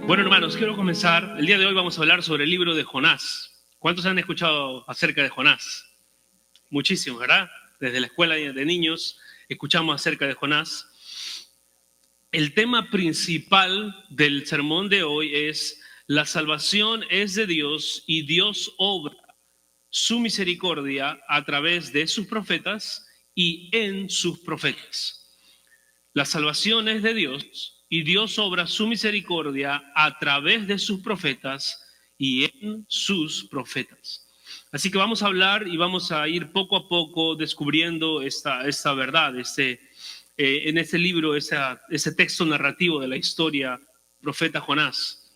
Bueno, hermanos, quiero comenzar. El día de hoy vamos a hablar sobre el libro de Jonás. ¿Cuántos han escuchado acerca de Jonás? Muchísimos, ¿verdad? Desde la escuela de niños escuchamos acerca de Jonás. El tema principal del sermón de hoy es: la salvación es de Dios y Dios obra su misericordia a través de sus profetas y en sus profetas. La salvación es de Dios y Dios obra su misericordia a través de sus profetas y en sus profetas. Así que vamos a hablar y vamos a ir poco a poco descubriendo esta verdad, en este libro, ese texto narrativo de la historia del profeta Jonás.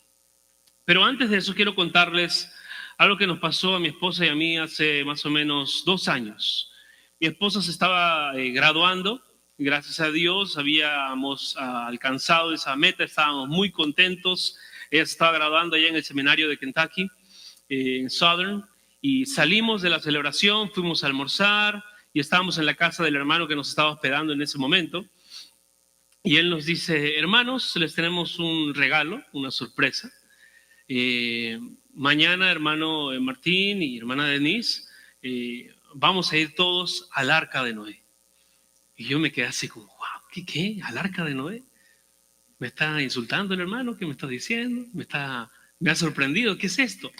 Pero antes de eso quiero contarles algo que nos pasó a mi esposa y a mí hace más o menos 2 años. Mi esposa se estaba graduando. Gracias a Dios habíamos alcanzado esa meta, estábamos muy contentos. Ella se estaba graduando allá en el seminario de Kentucky, en Southern, y salimos de la celebración, fuimos a almorzar y estábamos en la casa del hermano que nos estaba hospedando en ese momento. Y él nos dice: hermanos, les tenemos un regalo, una sorpresa. Mañana, hermano Martín y hermana Denise, vamos a ir todos al arca de Noé. Y yo me quedé así como, wow, ¿qué? ¿Al arca de Noé? ¿Me está insultando el hermano? ¿Qué me está diciendo? Me ha sorprendido, ¿qué es esto?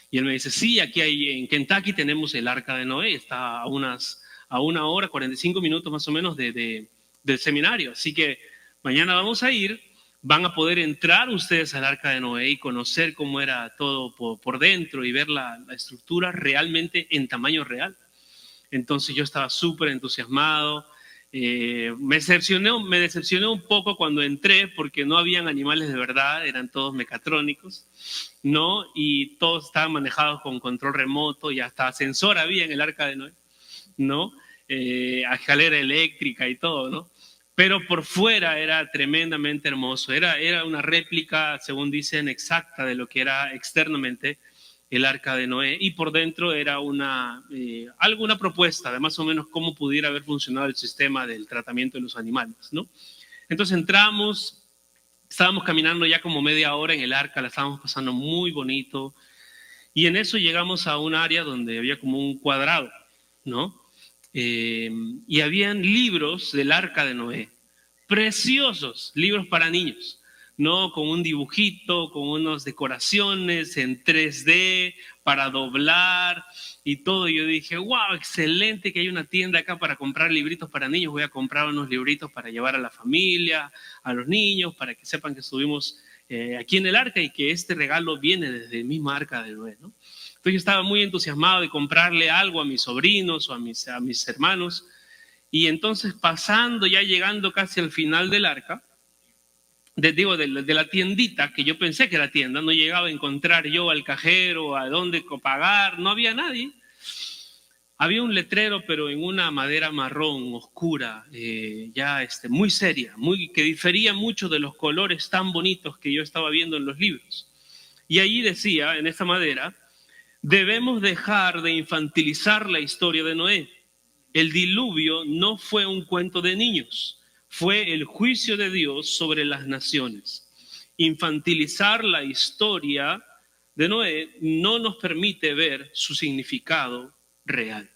Y él me dice: sí, aquí en Kentucky tenemos el arca de Noé, está a 1 hora, 45 minutos más o menos del seminario. Así que mañana vamos a ir, van a poder entrar ustedes al arca de Noé y conocer cómo era todo por dentro y ver la estructura realmente en tamaño real. Entonces yo estaba súper entusiasmado. Me decepcioné un poco cuando entré porque no habían animales de verdad, eran todos mecatrónicos, ¿no? Y todos estaban manejados con control remoto y hasta ascensor había en el arca de Noé, ¿no? Escalera eléctrica y todo, ¿no? Pero por fuera era tremendamente hermoso, era una réplica, según dicen, exacta de lo que era externamente el arca de Noé, y por dentro era alguna propuesta de más o menos cómo pudiera haber funcionado el sistema del tratamiento de los animales, ¿no? Entonces entramos, estábamos caminando ya como media hora en el arca, la estábamos pasando muy bonito, y en eso llegamos a un área donde había como un cuadrado, ¿no? Y habían libros del arca de Noé, preciosos, libros para niños, ¿no? Con un dibujito, con unas decoraciones en 3D para doblar y todo. Y yo dije, wow, excelente que hay una tienda acá para comprar libritos para niños. Voy a comprar unos libritos para llevar a la familia, a los niños, para que sepan que estuvimos aquí en el arca y que este regalo viene desde el mismo arca de Noé, ¿no? Entonces yo estaba muy entusiasmado de comprarle algo a mis sobrinos o a mis hermanos. Y entonces, pasando, ya llegando casi al final del arca, de la tiendita, que yo pensé que era tienda, no llegaba a encontrar yo al cajero, a dónde pagar, no había nadie. Había un letrero, pero en una madera marrón, oscura, muy seria, que difería mucho de los colores tan bonitos que yo estaba viendo en los libros. Y allí decía, en esta madera: debemos dejar de infantilizar la historia de Noé. El diluvio no fue un cuento de niños, fue el juicio de Dios sobre las naciones. Infantilizar la historia de Noé no nos permite ver su significado real.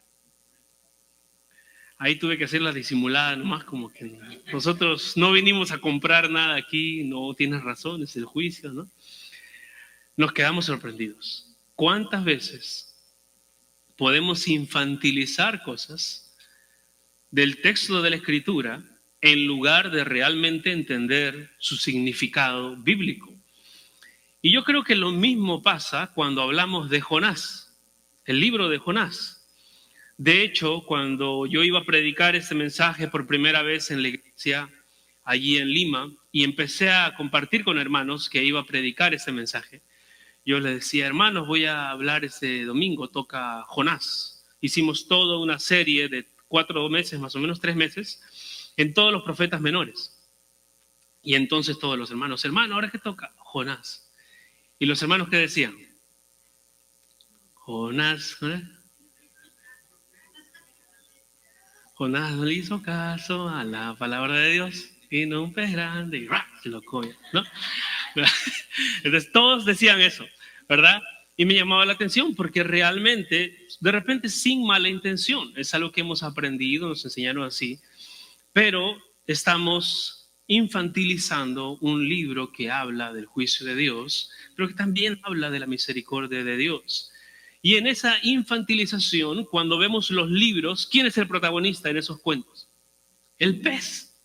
Ahí tuve que hacer la disimulada nomás, como que nosotros no vinimos a comprar nada aquí, no, tienes razón, es el juicio, ¿no? Nos quedamos sorprendidos. ¿Cuántas veces podemos infantilizar cosas del texto de la Escritura en lugar de realmente entender su significado bíblico? Y yo creo que lo mismo pasa cuando hablamos de Jonás, el libro de Jonás. De hecho, cuando yo iba a predicar este mensaje por primera vez en la iglesia allí en Lima y empecé a compartir con hermanos que iba a predicar ese mensaje, yo les decía: hermanos, voy a hablar este domingo, toca Jonás. Hicimos toda una serie de 4 meses, más o menos 3 meses, en todos los profetas menores. Y entonces todos los hermanos: hermano, ¿ahora qué toca? Jonás. Y los hermanos, ¿qué decían? Jonás, ¿eh? Jonás no le hizo caso a la palabra de Dios, vino un pez grande y se lo comió, ¿no? Entonces todos decían eso, ¿verdad? Y me llamaba la atención porque realmente, de repente sin mala intención, es algo que hemos aprendido, nos enseñaron así, pero estamos infantilizando un libro que habla del juicio de Dios, pero que también habla de la misericordia de Dios. Y en esa infantilización, cuando vemos los libros, ¿quién es el protagonista en esos cuentos? El pez,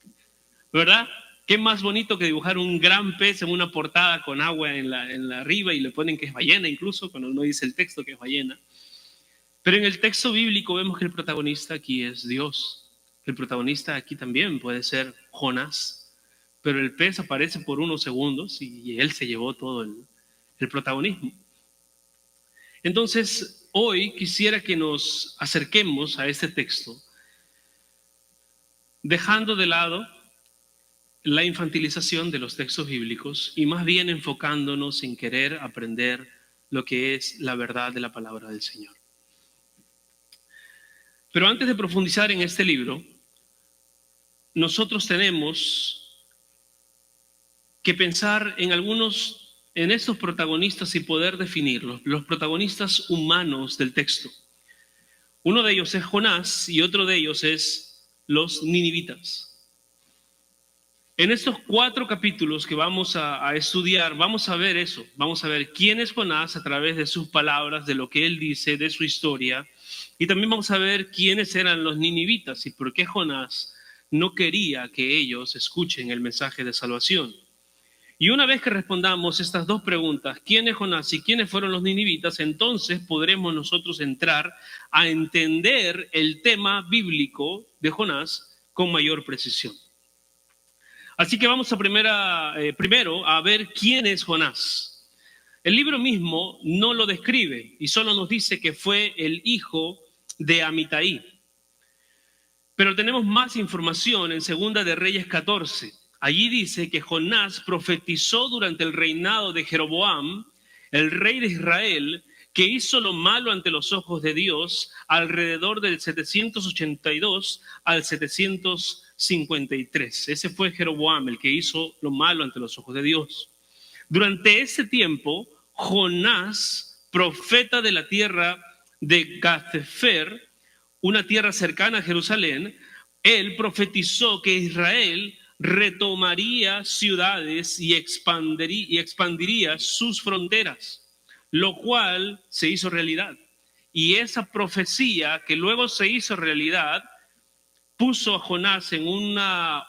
¿verdad? Qué más bonito que dibujar un gran pez en una portada con agua en la arriba y le ponen que es ballena, incluso cuando no dice el texto que es ballena. Pero en el texto bíblico vemos que el protagonista aquí es Dios. El protagonista aquí también puede ser Jonás, pero el pez aparece por unos segundos y él se llevó todo el protagonismo. Entonces, hoy quisiera que nos acerquemos a este texto, dejando de lado la infantilización de los textos bíblicos y más bien enfocándonos en querer aprender lo que es la verdad de la palabra del Señor. Pero antes de profundizar en este libro, nosotros tenemos que pensar en estos protagonistas y poder definirlos, los protagonistas humanos del texto. Uno de ellos es Jonás y otro de ellos es los ninivitas. En estos 4 capítulos que vamos a estudiar, vamos a ver eso, vamos a ver quién es Jonás a través de sus palabras, de lo que él dice, de su historia, y también vamos a ver quiénes eran los ninivitas y por qué Jonás no quería que ellos escuchen el mensaje de salvación. Y una vez que respondamos estas 2 preguntas, ¿quién es Jonás y quiénes fueron los ninivitas? Entonces podremos nosotros entrar a entender el tema bíblico de Jonás con mayor precisión. Así que vamos a primero a ver quién es Jonás. El libro mismo no lo describe y solo nos dice que fue el hijo de Amitai. Pero tenemos más información en Segunda de Reyes 14. Allí dice que Jonás profetizó durante el reinado de Jeroboam, el rey de Israel, que hizo lo malo ante los ojos de Dios alrededor del 782 al 753. Ese fue Jeroboam, el que hizo lo malo ante los ojos de Dios. Durante ese tiempo, Jonás, profeta de la tierra de Gath-Hefer, una tierra cercana a Jerusalén, él profetizó que Israel retomaría ciudades y expandiría sus fronteras, lo cual se hizo realidad. Y esa profecía que luego se hizo realidad puso a Jonás en una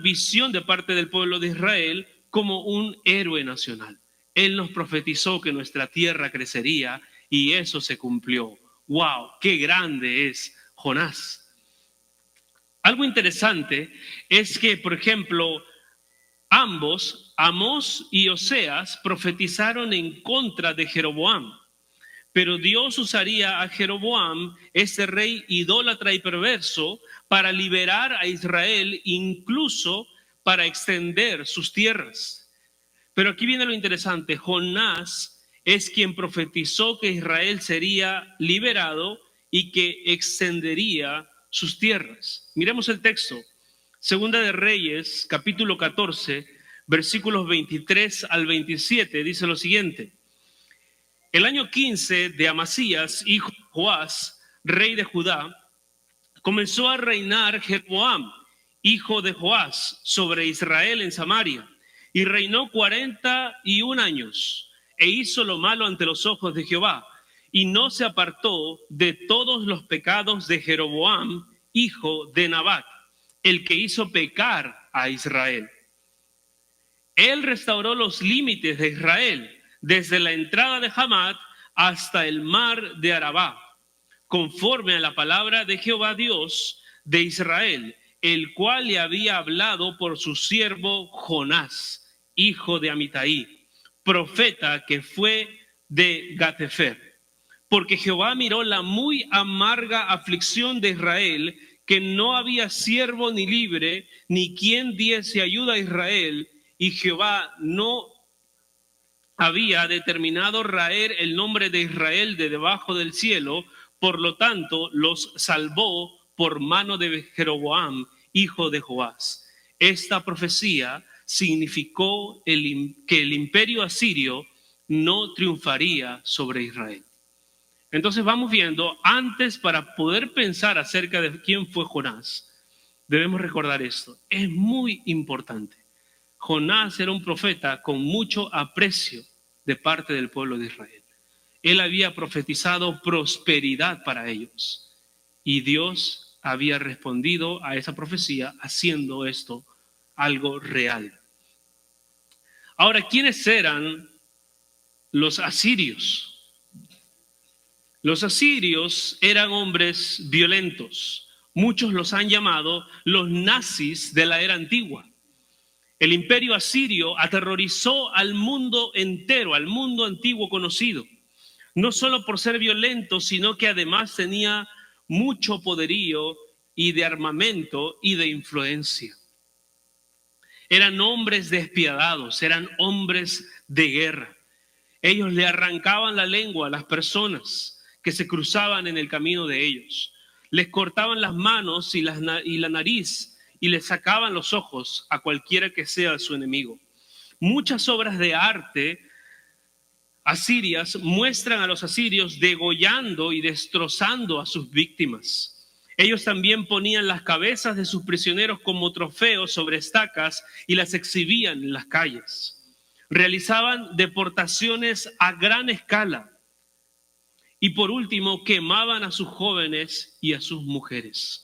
visión de parte del pueblo de Israel como un héroe nacional. Él nos profetizó que nuestra tierra crecería y eso se cumplió. ¡Wow! ¡Qué grande es Jonás! Algo interesante es que, por ejemplo, ambos, Amós y Oseas, profetizaron en contra de Jeroboam. Pero Dios usaría a Jeroboam, ese rey idólatra y perverso, para liberar a Israel, incluso para extender sus tierras. Pero aquí viene lo interesante. Jonás es quien profetizó que Israel sería liberado y que extendería sus tierras. Miremos el texto. Segunda de Reyes, capítulo 14, versículos 23 al 27, dice lo siguiente. El año 15 de Amasías, hijo de Joás, rey de Judá, comenzó a reinar Jeroboam, hijo de Joás, sobre Israel en Samaria, y reinó 41 años, e hizo lo malo ante los ojos de Jehová, y no se apartó de todos los pecados de Jeroboam, hijo de Nabat, el que hizo pecar a Israel. Él restauró los límites de Israel, desde la entrada de Hamat hasta el mar de Arabá, conforme a la palabra de Jehová Dios de Israel, el cual le había hablado por su siervo Jonás, hijo de Amitai, profeta que fue de Gath-Hefer. Porque Jehová miró la muy amarga aflicción de Israel, que no había siervo ni libre, ni quien diese ayuda a Israel, y Jehová no había determinado raer el nombre de Israel de debajo del cielo, por lo tanto los salvó por mano de Jeroboam, hijo de Joás. Esta profecía significó que el imperio asirio no triunfaría sobre Israel. Entonces vamos viendo, antes para poder pensar acerca de quién fue Jonás, debemos recordar esto. Es muy importante. Jonás era un profeta con mucho aprecio de parte del pueblo de Israel. Él había profetizado prosperidad para ellos y Dios había respondido a esa profecía haciendo esto algo real. Ahora, ¿quiénes eran los asirios? Los asirios eran hombres violentos. Muchos los han llamado los nazis de la era antigua. El imperio asirio aterrorizó al mundo entero, al mundo antiguo conocido, no solo por ser violento, sino que además tenía mucho poderío y de armamento y de influencia. Eran hombres despiadados, eran hombres de guerra. Ellos le arrancaban la lengua a las personas que se cruzaban en el camino de ellos. Les cortaban las manos y la nariz y les sacaban los ojos a cualquiera que sea su enemigo. Muchas obras de arte asirias muestran a los asirios degollando y destrozando a sus víctimas. Ellos también ponían las cabezas de sus prisioneros como trofeos sobre estacas y las exhibían en las calles. Realizaban deportaciones a gran escala. Y por último, quemaban a sus jóvenes y a sus mujeres.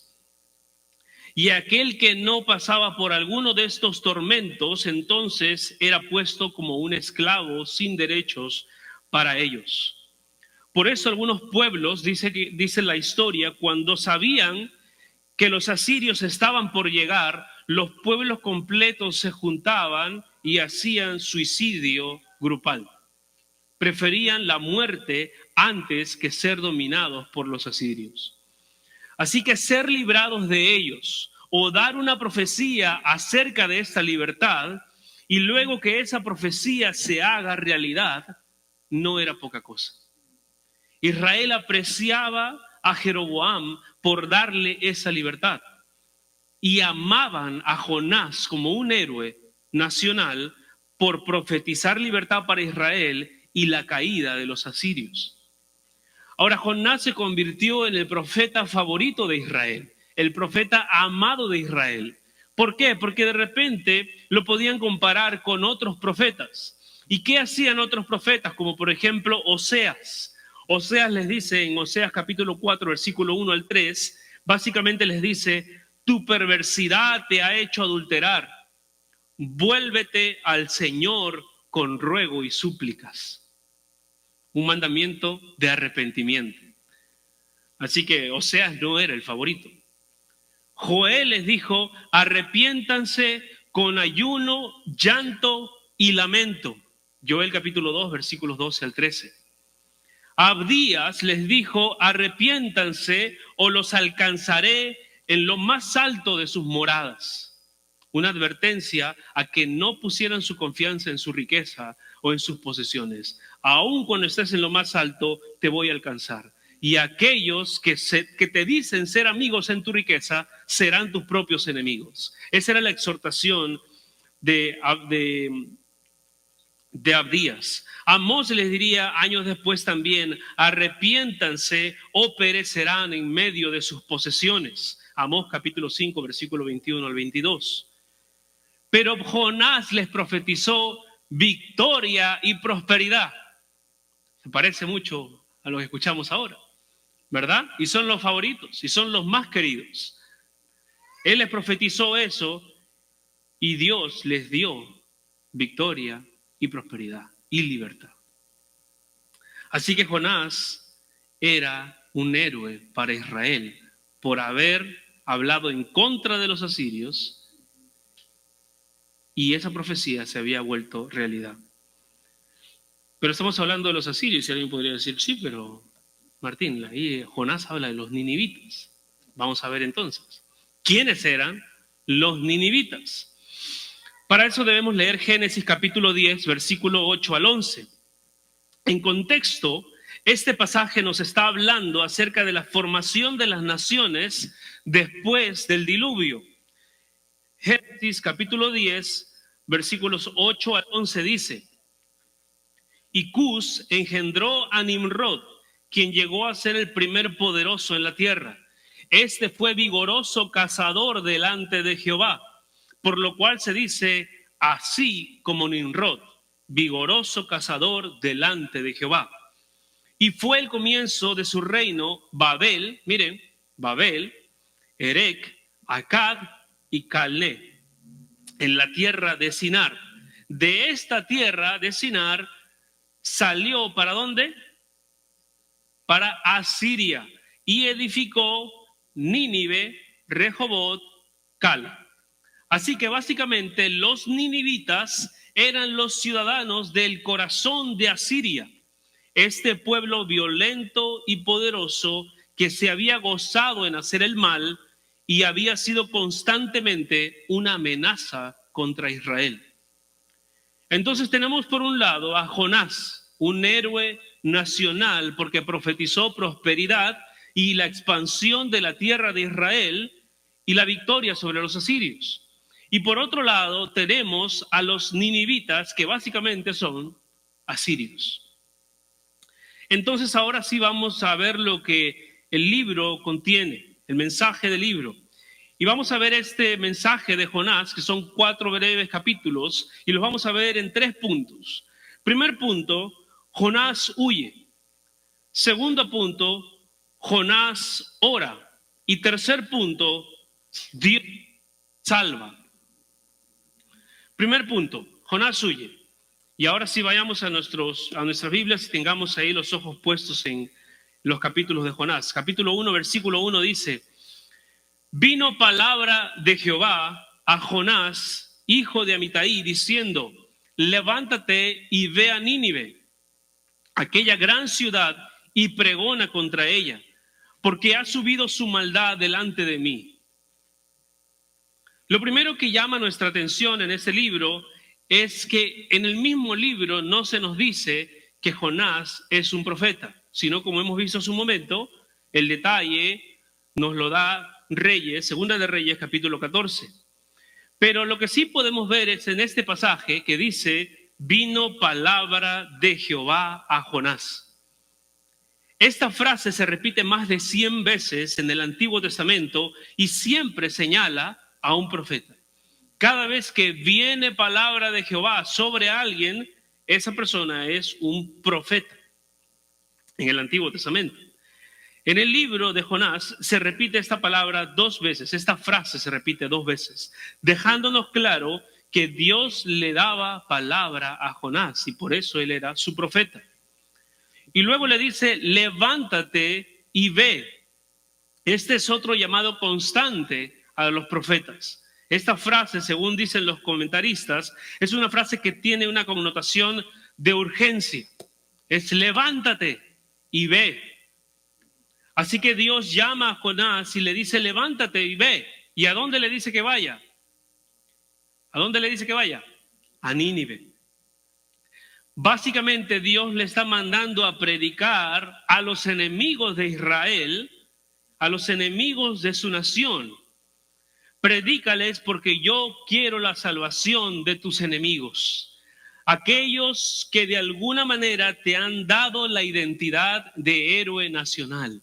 Y aquel que no pasaba por alguno de estos tormentos, entonces era puesto como un esclavo sin derechos para ellos. Por eso algunos pueblos, dice la historia, cuando sabían que los asirios estaban por llegar, los pueblos completos se juntaban y hacían suicidio grupal. Preferían la muerte antes que ser dominados por los asirios. Así que ser librados de ellos o dar una profecía acerca de esta libertad y luego que esa profecía se haga realidad, no era poca cosa. Israel apreciaba a Jeroboam por darle esa libertad y amaban a Jonás como un héroe nacional por profetizar libertad para Israel y la caída de los asirios. Ahora Jonás se convirtió en el profeta favorito de Israel, el profeta amado de Israel. ¿Por qué? Porque de repente lo podían comparar con otros profetas. ¿Y qué hacían otros profetas? Como por ejemplo Oseas. Oseas les dice en Oseas capítulo 4, versículo 1 al 3, básicamente les dice, tu perversidad te ha hecho adulterar. Vuélvete al Señor con ruego y súplicas. Un mandamiento de arrepentimiento. Así que Oseas no era el favorito. Joel les dijo, arrepiéntanse con ayuno, llanto y lamento. Joel capítulo 2, versículos 12 al 13. Abdías les dijo, arrepiéntanse o los alcanzaré en lo más alto de sus moradas. Una advertencia a que no pusieran su confianza en su riqueza o en sus posesiones. Aun cuando estés en lo más alto, te voy a alcanzar. Y aquellos que te dicen ser amigos en tu riqueza, serán tus propios enemigos. Esa era la exhortación de Abdías. Amós les diría años después también, arrepiéntanse o perecerán en medio de sus posesiones. Amós capítulo 5, versículo 21 al 22. Pero Jonás les profetizó victoria y prosperidad. Se parece mucho a lo que escuchamos ahora, ¿verdad? Y son los favoritos, y son los más queridos. Él les profetizó eso y Dios les dio victoria y prosperidad y libertad. Así que Jonás era un héroe para Israel por haber hablado en contra de los asirios y esa profecía se había vuelto realidad. Pero estamos hablando de los asirios y alguien podría decir, sí, pero Martín, ahí Jonás habla de los ninivitas. Vamos a ver entonces, ¿quiénes eran los ninivitas? Para eso debemos leer Génesis capítulo 10, versículo 8 al 11. En contexto, este pasaje nos está hablando acerca de la formación de las naciones después del diluvio. Génesis capítulo 10, versículos 8 al 11 dice: y Cus engendró a Nimrod, quien llegó a ser el primer poderoso en la tierra. Este fue vigoroso cazador delante de Jehová, por lo cual se dice así como Nimrod, vigoroso cazador delante de Jehová. Y fue el comienzo de su reino Babel, miren, Babel, Erec, Akkad y Calné, en la tierra de Sinar. De esta tierra de Sinar salió, ¿para dónde? Para Asiria, y edificó Nínive, Rehobot, Cala. Así que básicamente los ninivitas eran los ciudadanos del corazón de Asiria, este pueblo violento y poderoso que se había gozado en hacer el mal y había sido constantemente una amenaza contra Israel. Entonces tenemos por un lado a Jonás, un héroe nacional porque profetizó prosperidad y la expansión de la tierra de Israel y la victoria sobre los asirios. Y por otro lado tenemos a los ninivitas, que básicamente son asirios. Entonces ahora sí vamos a ver lo que el libro contiene, el mensaje del libro. Y vamos a ver este mensaje de Jonás, que son 4 breves capítulos, y los vamos a ver en 3 puntos. Primer punto, Jonás huye. Segundo punto, Jonás ora. Y tercer punto, Dios salva. Primer punto, Jonás huye. Y ahora sí vayamos a nuestras Biblias y tengamos ahí los ojos puestos en los capítulos de Jonás. Capítulo 1, versículo 1 dice: vino palabra de Jehová a Jonás, hijo de Amitai, diciendo: levántate y ve a Nínive, aquella gran ciudad, y pregona contra ella, porque ha subido su maldad delante de mí. Lo primero que llama nuestra atención en este libro es que en el mismo libro no se nos dice que Jonás es un profeta, sino, como hemos visto hace un momento, el detalle nos lo da Reyes, Segunda de Reyes, capítulo 14. Pero lo que sí podemos ver es en este pasaje que dice: vino palabra de Jehová a Jonás. Esta frase se repite más de 100 veces en el Antiguo Testamento y siempre señala a un profeta. Cada vez que viene palabra de Jehová sobre alguien, esa persona es un profeta en el Antiguo Testamento. En el libro de Jonás se repite esta palabra 2 veces, esta frase se repite 2 veces, dejándonos claro que Dios le daba palabra a Jonás y por eso él era su profeta. Y luego le dice: levántate y ve. Este es otro llamado constante a los profetas. Esta frase, según dicen los comentaristas, es una frase que tiene una connotación de urgencia. Es levántate y ve. Así que Dios llama a Jonás y le dice: levántate y ve. ¿Y a dónde le dice que vaya? ¿A dónde le dice que vaya? A Nínive. Básicamente Dios le está mandando a predicar a los enemigos de Israel, a los enemigos de su nación. Predícales porque yo quiero la salvación de tus enemigos. Aquellos que de alguna manera te han dado la identidad de héroe nacional.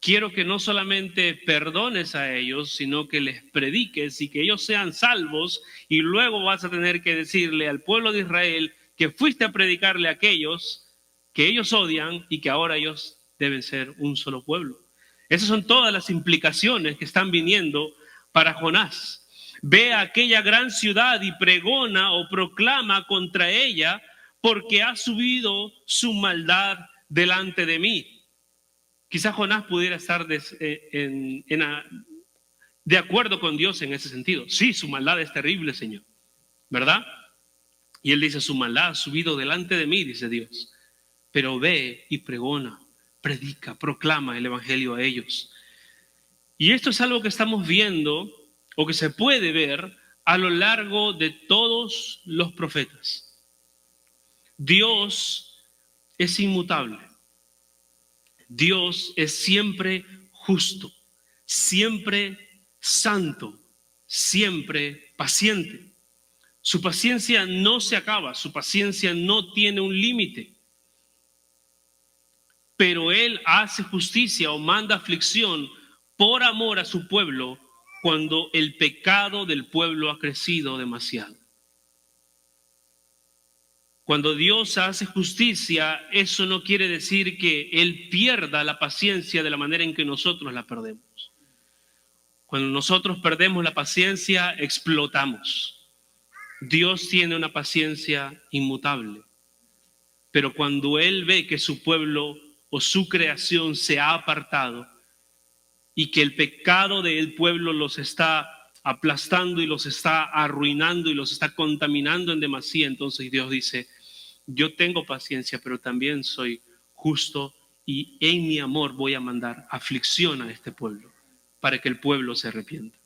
Quiero que no solamente perdones a ellos, sino que les prediques y que ellos sean salvos, y luego vas a tener que decirle al pueblo de Israel que fuiste a predicarle a aquellos que ellos odian y que ahora ellos deben ser un solo pueblo. Esas son todas las implicaciones que están viniendo para Jonás. Ve a aquella gran ciudad y pregona o proclama contra ella, porque ha subido su maldad delante de mí. Quizás Jonás pudiera estar de acuerdo con Dios en ese sentido. Sí, su maldad es terrible, Señor, ¿verdad? Y él dice: su maldad ha subido delante de mí, dice Dios. Pero ve y pregona, predica, proclama el evangelio a ellos. Y esto es algo que estamos viendo, o que se puede ver a lo largo de todos los profetas. Dios es inmutable. Dios es siempre justo, siempre santo, siempre paciente. Su paciencia no se acaba, su paciencia no tiene un límite. Pero Él hace justicia o manda aflicción por amor a su pueblo cuando el pecado del pueblo ha crecido demasiado. Cuando Dios hace justicia, eso no quiere decir que Él pierda la paciencia de la manera en que nosotros la perdemos. Cuando nosotros perdemos la paciencia, explotamos. Dios tiene una paciencia inmutable. Pero cuando Él ve que su pueblo o su creación se ha apartado y que el pecado del pueblo los está aplastando y los está arruinando y los está contaminando en demasía, entonces Dios dice: yo tengo paciencia, pero también soy justo y en mi amor voy a mandar aflicción a este pueblo para que el pueblo se arrepienta.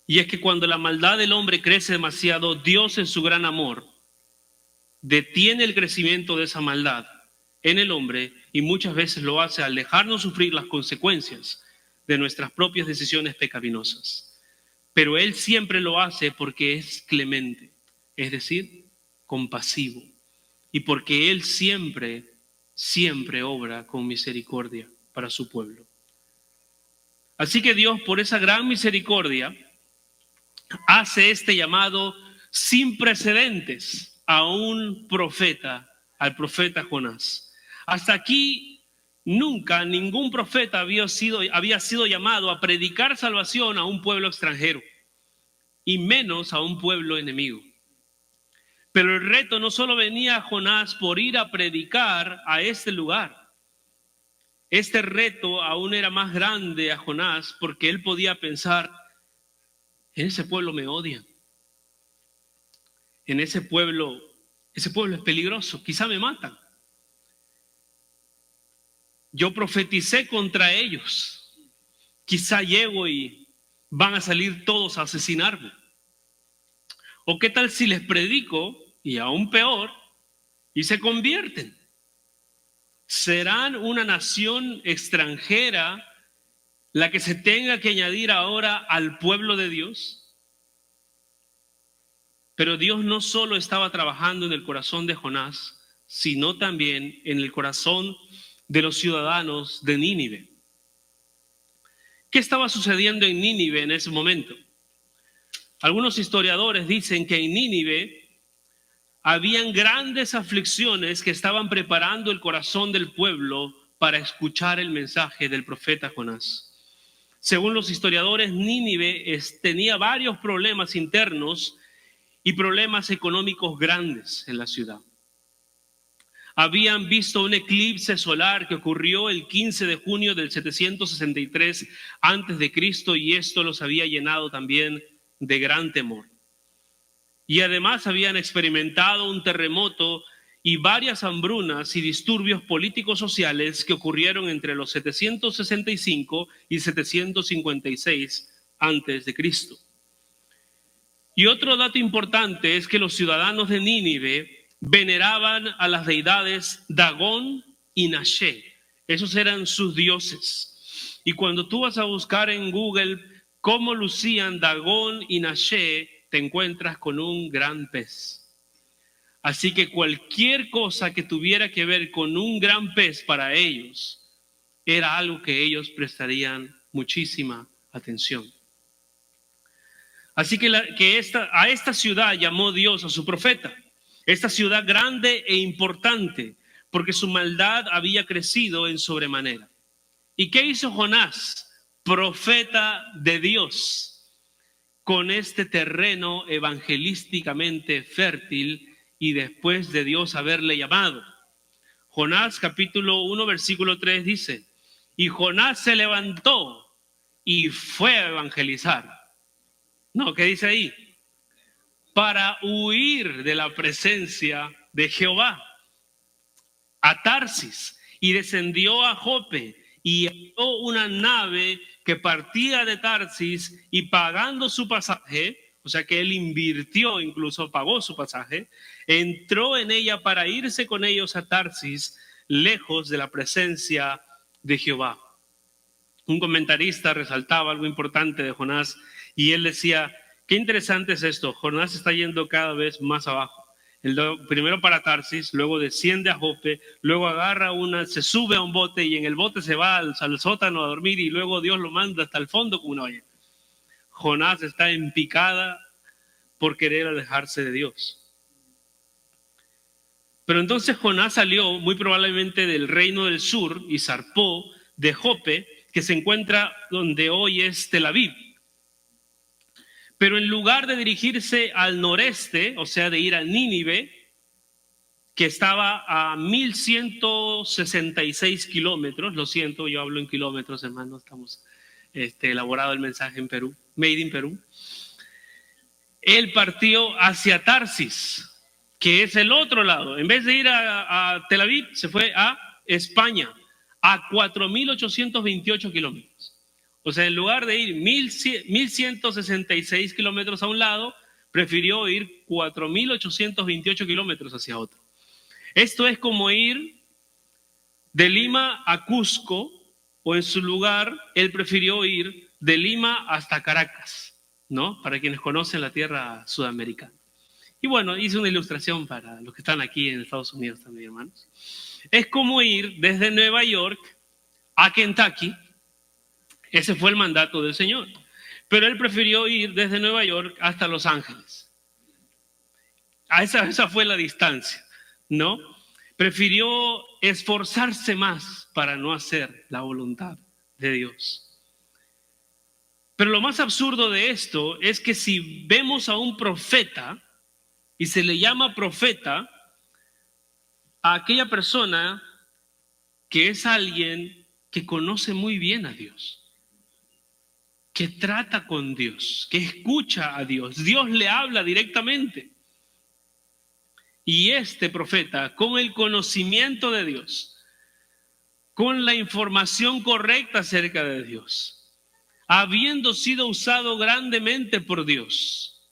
Y es que cuando la maldad del hombre crece demasiado, Dios en su gran amor detiene el crecimiento de esa maldad en el hombre y muchas veces lo hace al dejarnos sufrir las consecuencias de nuestras propias decisiones pecaminosas. Pero Él siempre lo hace porque es clemente, es decir, compasivo, y porque Él siempre obra con misericordia para su pueblo. Así que Dios, por esa gran misericordia, hace este llamado sin precedentes a un profeta, al profeta Jonás. Hasta aquí nunca ningún profeta había sido llamado a predicar salvación a un pueblo extranjero, y menos a un pueblo enemigo. Pero el reto no solo venía a Jonás por ir a predicar a este lugar. Este reto aún era más grande a Jonás porque él podía pensar: en ese pueblo me odian. En ese pueblo es peligroso, quizá me matan. Yo profeticé contra ellos. Quizá llego y van a salir todos a asesinarme. ¿O qué tal si les predico, y aún peor, y se convierten? ¿Serán una nación extranjera la que se tenga que añadir ahora al pueblo de Dios? Pero Dios no solo estaba trabajando en el corazón de Jonás, sino también en el corazón de los ciudadanos de Nínive. ¿Qué estaba sucediendo en Nínive en ese momento? Algunos historiadores dicen que en Nínive habían grandes aflicciones que estaban preparando el corazón del pueblo para escuchar el mensaje del profeta Jonás. Según los historiadores, Nínive tenía varios problemas internos y problemas económicos grandes en la ciudad. Habían visto un eclipse solar que ocurrió el 15 de junio del 763 a.C. y esto los había llenado también de gran temor. Y además habían experimentado un terremoto y varias hambrunas y disturbios políticos sociales que ocurrieron entre los 765 y 756 a.C. Y otro dato importante es que los ciudadanos de Nínive veneraban a las deidades Dagón y Naché. Esos eran sus dioses. Y cuando tú vas a buscar en Google cómo lucían Dagón y Naché, te encuentras con un gran pez. Así que cualquier cosa que tuviera que ver con un gran pez para ellos era algo que ellos prestarían muchísima atención. Así que a esta ciudad llamó Dios a su profeta, esta ciudad grande e importante, porque su maldad había crecido en sobremanera. ¿Y qué hizo Jonás, profeta de Dios, con este terreno evangelísticamente fértil y después de Dios haberle llamado? Jonás capítulo 1 versículo 3 dice: y Jonás se levantó y fue a evangelizar. No, ¿qué dice ahí? Para huir de la presencia de Jehová, a Tarsis, y descendió a Jope y halló una nave que partía de Tarsis, y pagando su pasaje, o sea que él invirtió, incluso pagó su pasaje, entró en ella para irse con ellos a Tarsis, lejos de la presencia de Jehová. Un comentarista resaltaba algo importante de Jonás y él decía Qué interesante es esto. Jonás está yendo cada vez más abajo. Primero para Tarsis, luego desciende a Jope, luego se sube a un bote y en el bote se va al sótano a dormir y luego Dios lo manda hasta el fondo como una ballena. Jonás está en picada por querer alejarse de Dios. Pero entonces Jonás salió muy probablemente del reino del sur y zarpó de Jope, que se encuentra donde hoy es Tel Aviv. Pero en lugar de dirigirse al noreste, o sea, de ir a Nínive, que estaba a 1166 kilómetros, lo siento, yo hablo en kilómetros, hermano, estamos elaborado el mensaje en Perú, made in Perú. Él partió hacia Tarsis, que es el otro lado. En vez de ir a Tel Aviv, se fue a España, a 4.828 kilómetros. O sea, en lugar de ir 1.166 kilómetros a un lado, prefirió ir 4.828 kilómetros hacia otro. Esto es como ir de Lima a Cusco, o en su lugar, él prefirió ir de Lima hasta Caracas, ¿no? Para quienes conocen la tierra sudamericana. Y bueno, hice una ilustración para los que están aquí en Estados Unidos también, hermanos. Es como ir desde Nueva York a Kentucky. Ese fue el mandato del Señor. Pero él prefirió ir desde Nueva York hasta Los Ángeles. Esa fue la distancia, ¿no? Prefirió esforzarse más para no hacer la voluntad de Dios. Pero lo más absurdo de esto es que si vemos a un profeta, y se le llama profeta a aquella persona que es alguien que conoce muy bien a Dios, que trata con Dios, que escucha a Dios. Dios le habla directamente. Y este profeta, con el conocimiento de Dios, con la información correcta acerca de Dios, habiendo sido usado grandemente por Dios,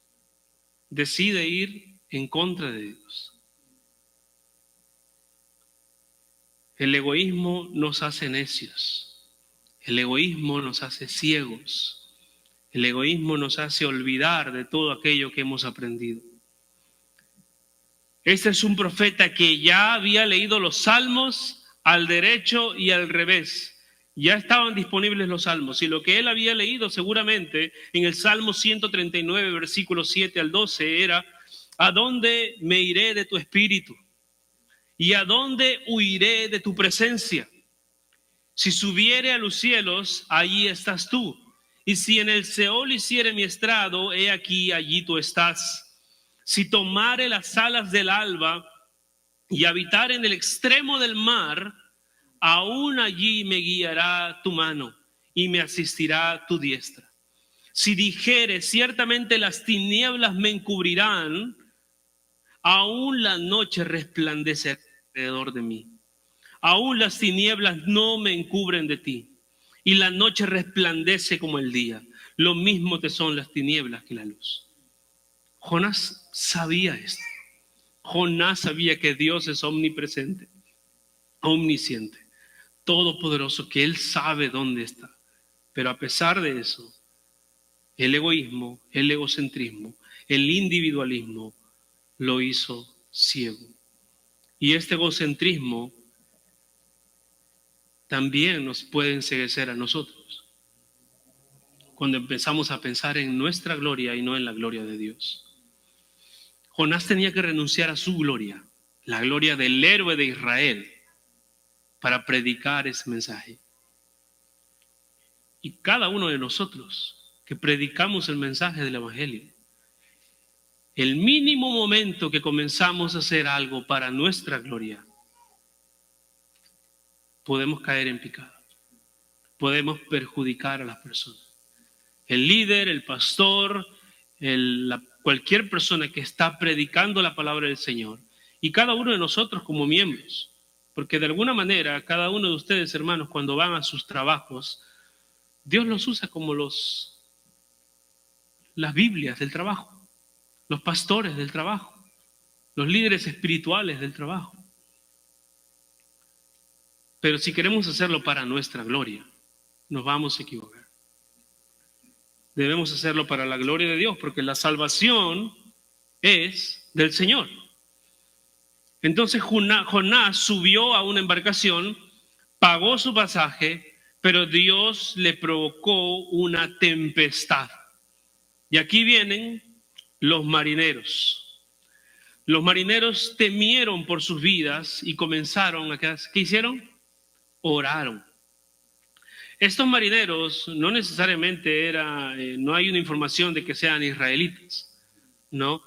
decide ir en contra de Dios. El egoísmo nos hace necios. El egoísmo nos hace ciegos. El egoísmo nos hace olvidar de todo aquello que hemos aprendido. Este es un profeta que ya había leído los salmos al derecho y al revés. Ya estaban disponibles los salmos y lo que él había leído seguramente en el Salmo 139, versículos 7 al 12 era: ¿a dónde me iré de tu espíritu? ¿Y a dónde huiré de tu presencia? Si subiere a los cielos, allí estás tú. Y si en el Seol hiciere mi estrado, he aquí, allí tú estás. Si tomare las alas del alba y habitar en el extremo del mar, aún allí me guiará tu mano y me asistirá tu diestra. Si dijere, ciertamente las tinieblas me encubrirán, aún la noche resplandece alrededor de mí. Aún las tinieblas no me encubren de ti, y la noche resplandece como el día. Lo mismo te son las tinieblas que la luz. Jonás sabía esto. Jonás sabía que Dios es omnipresente, omnisciente, todopoderoso, que Él sabe dónde está. Pero a pesar de eso, el egoísmo, el egocentrismo, el individualismo lo hizo ciego. Y este egocentrismo también nos puede enceguecer a nosotros cuando empezamos a pensar en nuestra gloria y no en la gloria de Dios. Jonás tenía que renunciar a su gloria, la gloria del héroe de Israel, para predicar ese mensaje. Y cada uno de nosotros que predicamos el mensaje del Evangelio, el mínimo momento que comenzamos a hacer algo para nuestra gloria, podemos caer en pecado, podemos perjudicar a las personas. El líder, el pastor, cualquier persona que está predicando la palabra del Señor, y cada uno de nosotros como miembros, porque de alguna manera cada uno de ustedes, hermanos, cuando van a sus trabajos, Dios los usa como las Biblias del trabajo, los pastores del trabajo, los líderes espirituales del trabajo. Pero si queremos hacerlo para nuestra gloria, nos vamos a equivocar. debemos hacerlo para la gloria de Dios, porque la salvación es del Señor. Entonces Jonás subió a una embarcación, pagó su pasaje, pero Dios le provocó una tempestad. Y aquí vienen los marineros. Los marineros temieron por sus vidas y comenzaron a... ¿Qué hicieron? Oraron. Estos marineros no necesariamente no hay una información de que sean israelitas, ¿no?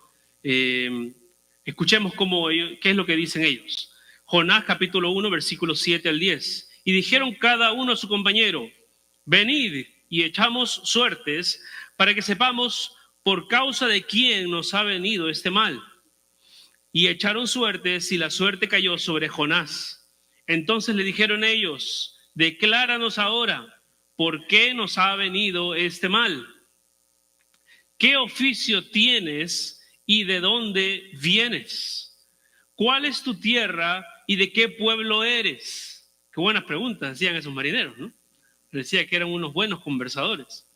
Escuchemos qué es lo que dicen ellos. Jonás capítulo 1, versículos 7 al 10. Y dijeron cada uno a su compañero, venid y echamos suertes para que sepamos por causa de quién nos ha venido este mal. Y echaron suertes y la suerte cayó sobre Jonás. Entonces le dijeron ellos, decláranos ahora, ¿por qué nos ha venido este mal? ¿Qué oficio tienes y de dónde vienes? ¿Cuál es tu tierra y de qué pueblo eres? Qué buenas preguntas hacían esos marineros, ¿no? Decía que eran unos buenos conversadores.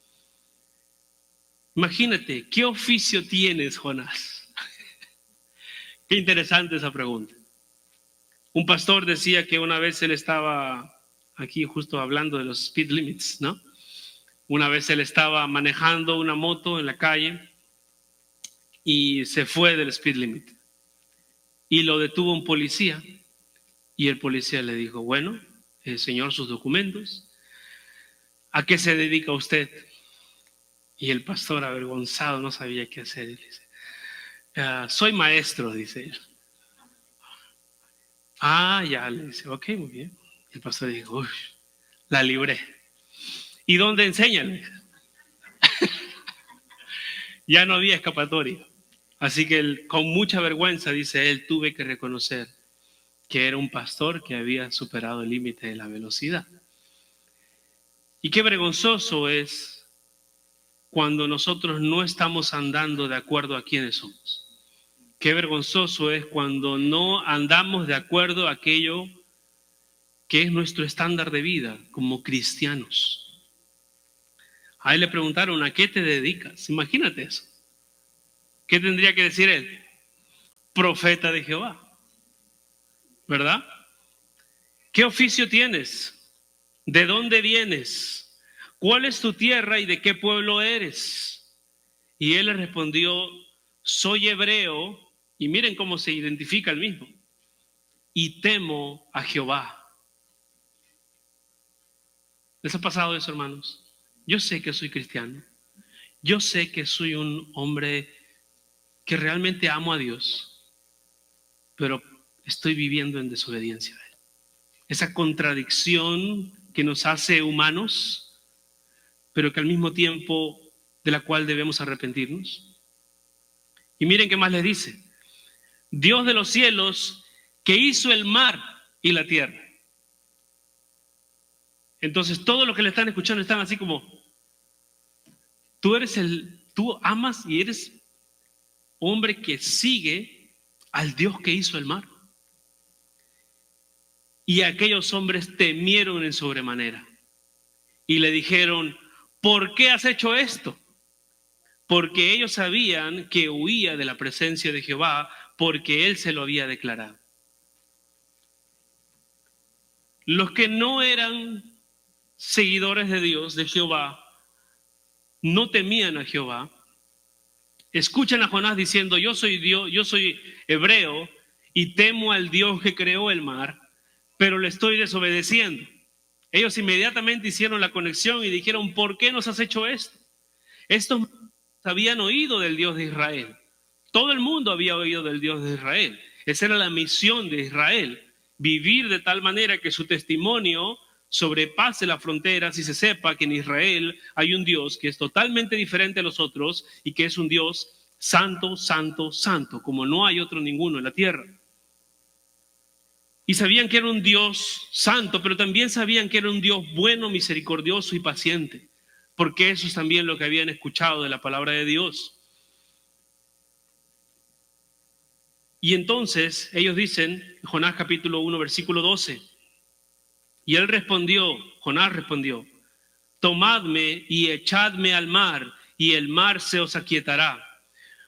Imagínate, ¿qué oficio tienes, Jonás? Qué interesante esa pregunta. Un pastor decía que una vez él estaba aquí justo hablando de los speed limits, ¿no? Una vez él estaba manejando una moto en la calle y se fue del speed limit. Y lo detuvo un policía y el policía le dijo, bueno, señor, sus documentos, ¿a qué se dedica usted? Y el pastor, avergonzado, no sabía qué hacer. Dice, soy maestro, dice él. Ah, ya, le dice, ok, muy bien. El pastor dijo, uy, la libré. ¿Y dónde enseñan? Ya no había escapatoria. Así que él, con mucha vergüenza, dice él, tuve que reconocer que era un pastor que había superado el límite de la velocidad. Y qué vergonzoso es cuando nosotros no estamos andando de acuerdo a quiénes somos. Qué vergonzoso es cuando no andamos de acuerdo a aquello que es nuestro estándar de vida como cristianos. A él le preguntaron, ¿a qué te dedicas? Imagínate eso. ¿Qué tendría que decir él? Profeta de Jehová, ¿verdad? ¿Qué oficio tienes? ¿De dónde vienes? ¿Cuál es tu tierra y de qué pueblo eres? Y él le respondió, soy hebreo, y miren cómo se identifica el mismo, y temo a Jehová. ¿Les ha pasado eso, hermanos? Yo sé que soy cristiano, yo sé que soy un hombre que realmente amo a Dios, pero estoy viviendo en desobediencia a Él. Esa contradicción que nos hace humanos, pero que al mismo tiempo de la cual debemos arrepentirnos. Y miren qué más les dice. Dios de los cielos que hizo el mar y la tierra. Entonces todos los que le están escuchando están así como, tú amas y eres hombre que sigue al Dios que hizo el mar. Y aquellos hombres temieron en sobremanera y le dijeron, ¿por qué has hecho esto? Porque ellos sabían que huía de la presencia de Jehová porque Él se lo había declarado. Los que no eran seguidores de Dios, de Jehová, no temían a Jehová, escuchan a Jonás diciendo, yo soy Dios, yo soy hebreo y temo al Dios que creó el mar, pero le estoy desobedeciendo. Ellos inmediatamente hicieron la conexión y dijeron, ¿por qué nos has hecho esto? Estos habían oído del Dios de Israel. Todo el mundo había oído del Dios de Israel. Esa era la misión de Israel, vivir de tal manera que su testimonio sobrepase las fronteras y se sepa que en Israel hay un Dios que es totalmente diferente a los otros y que es un Dios santo, santo, santo, como no hay otro ninguno en la tierra. Y sabían que era un Dios santo, pero también sabían que era un Dios bueno, misericordioso y paciente, porque eso es también lo que habían escuchado de la palabra de Dios. Y entonces ellos dicen, Jonás capítulo 1, versículo 12, y él respondió, Jonás respondió, tomadme y echadme al mar, y el mar se os aquietará,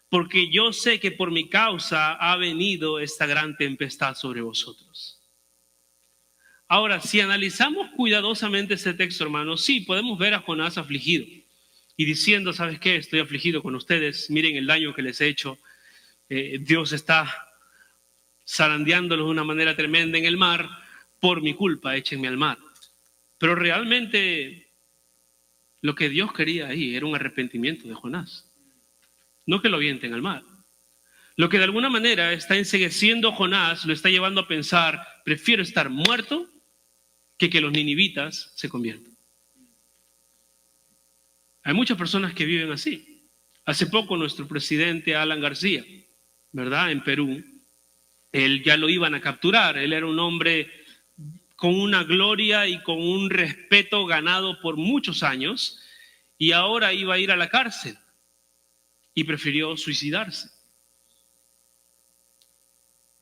porque yo sé que por mi causa ha venido esta gran tempestad sobre vosotros. Ahora, si analizamos cuidadosamente este texto, hermanos, sí, podemos ver a Jonás afligido y diciendo, ¿sabes qué? Estoy afligido con ustedes, miren el daño que les he hecho, Dios está zarandeándolos de una manera tremenda en el mar, por mi culpa, échenme al mar. Pero realmente lo que Dios quería ahí era un arrepentimiento de Jonás, no que lo avienten al mar. Lo que de alguna manera está encegueciendo a Jonás, lo está llevando a pensar, prefiero estar muerto que los ninivitas se conviertan. Hay muchas personas que viven así. Hace poco nuestro presidente Alan García, ¿verdad? En Perú, él ya lo iban a capturar. Él era un hombre con una gloria y con un respeto ganado por muchos años, y ahora iba a ir a la cárcel y prefirió suicidarse.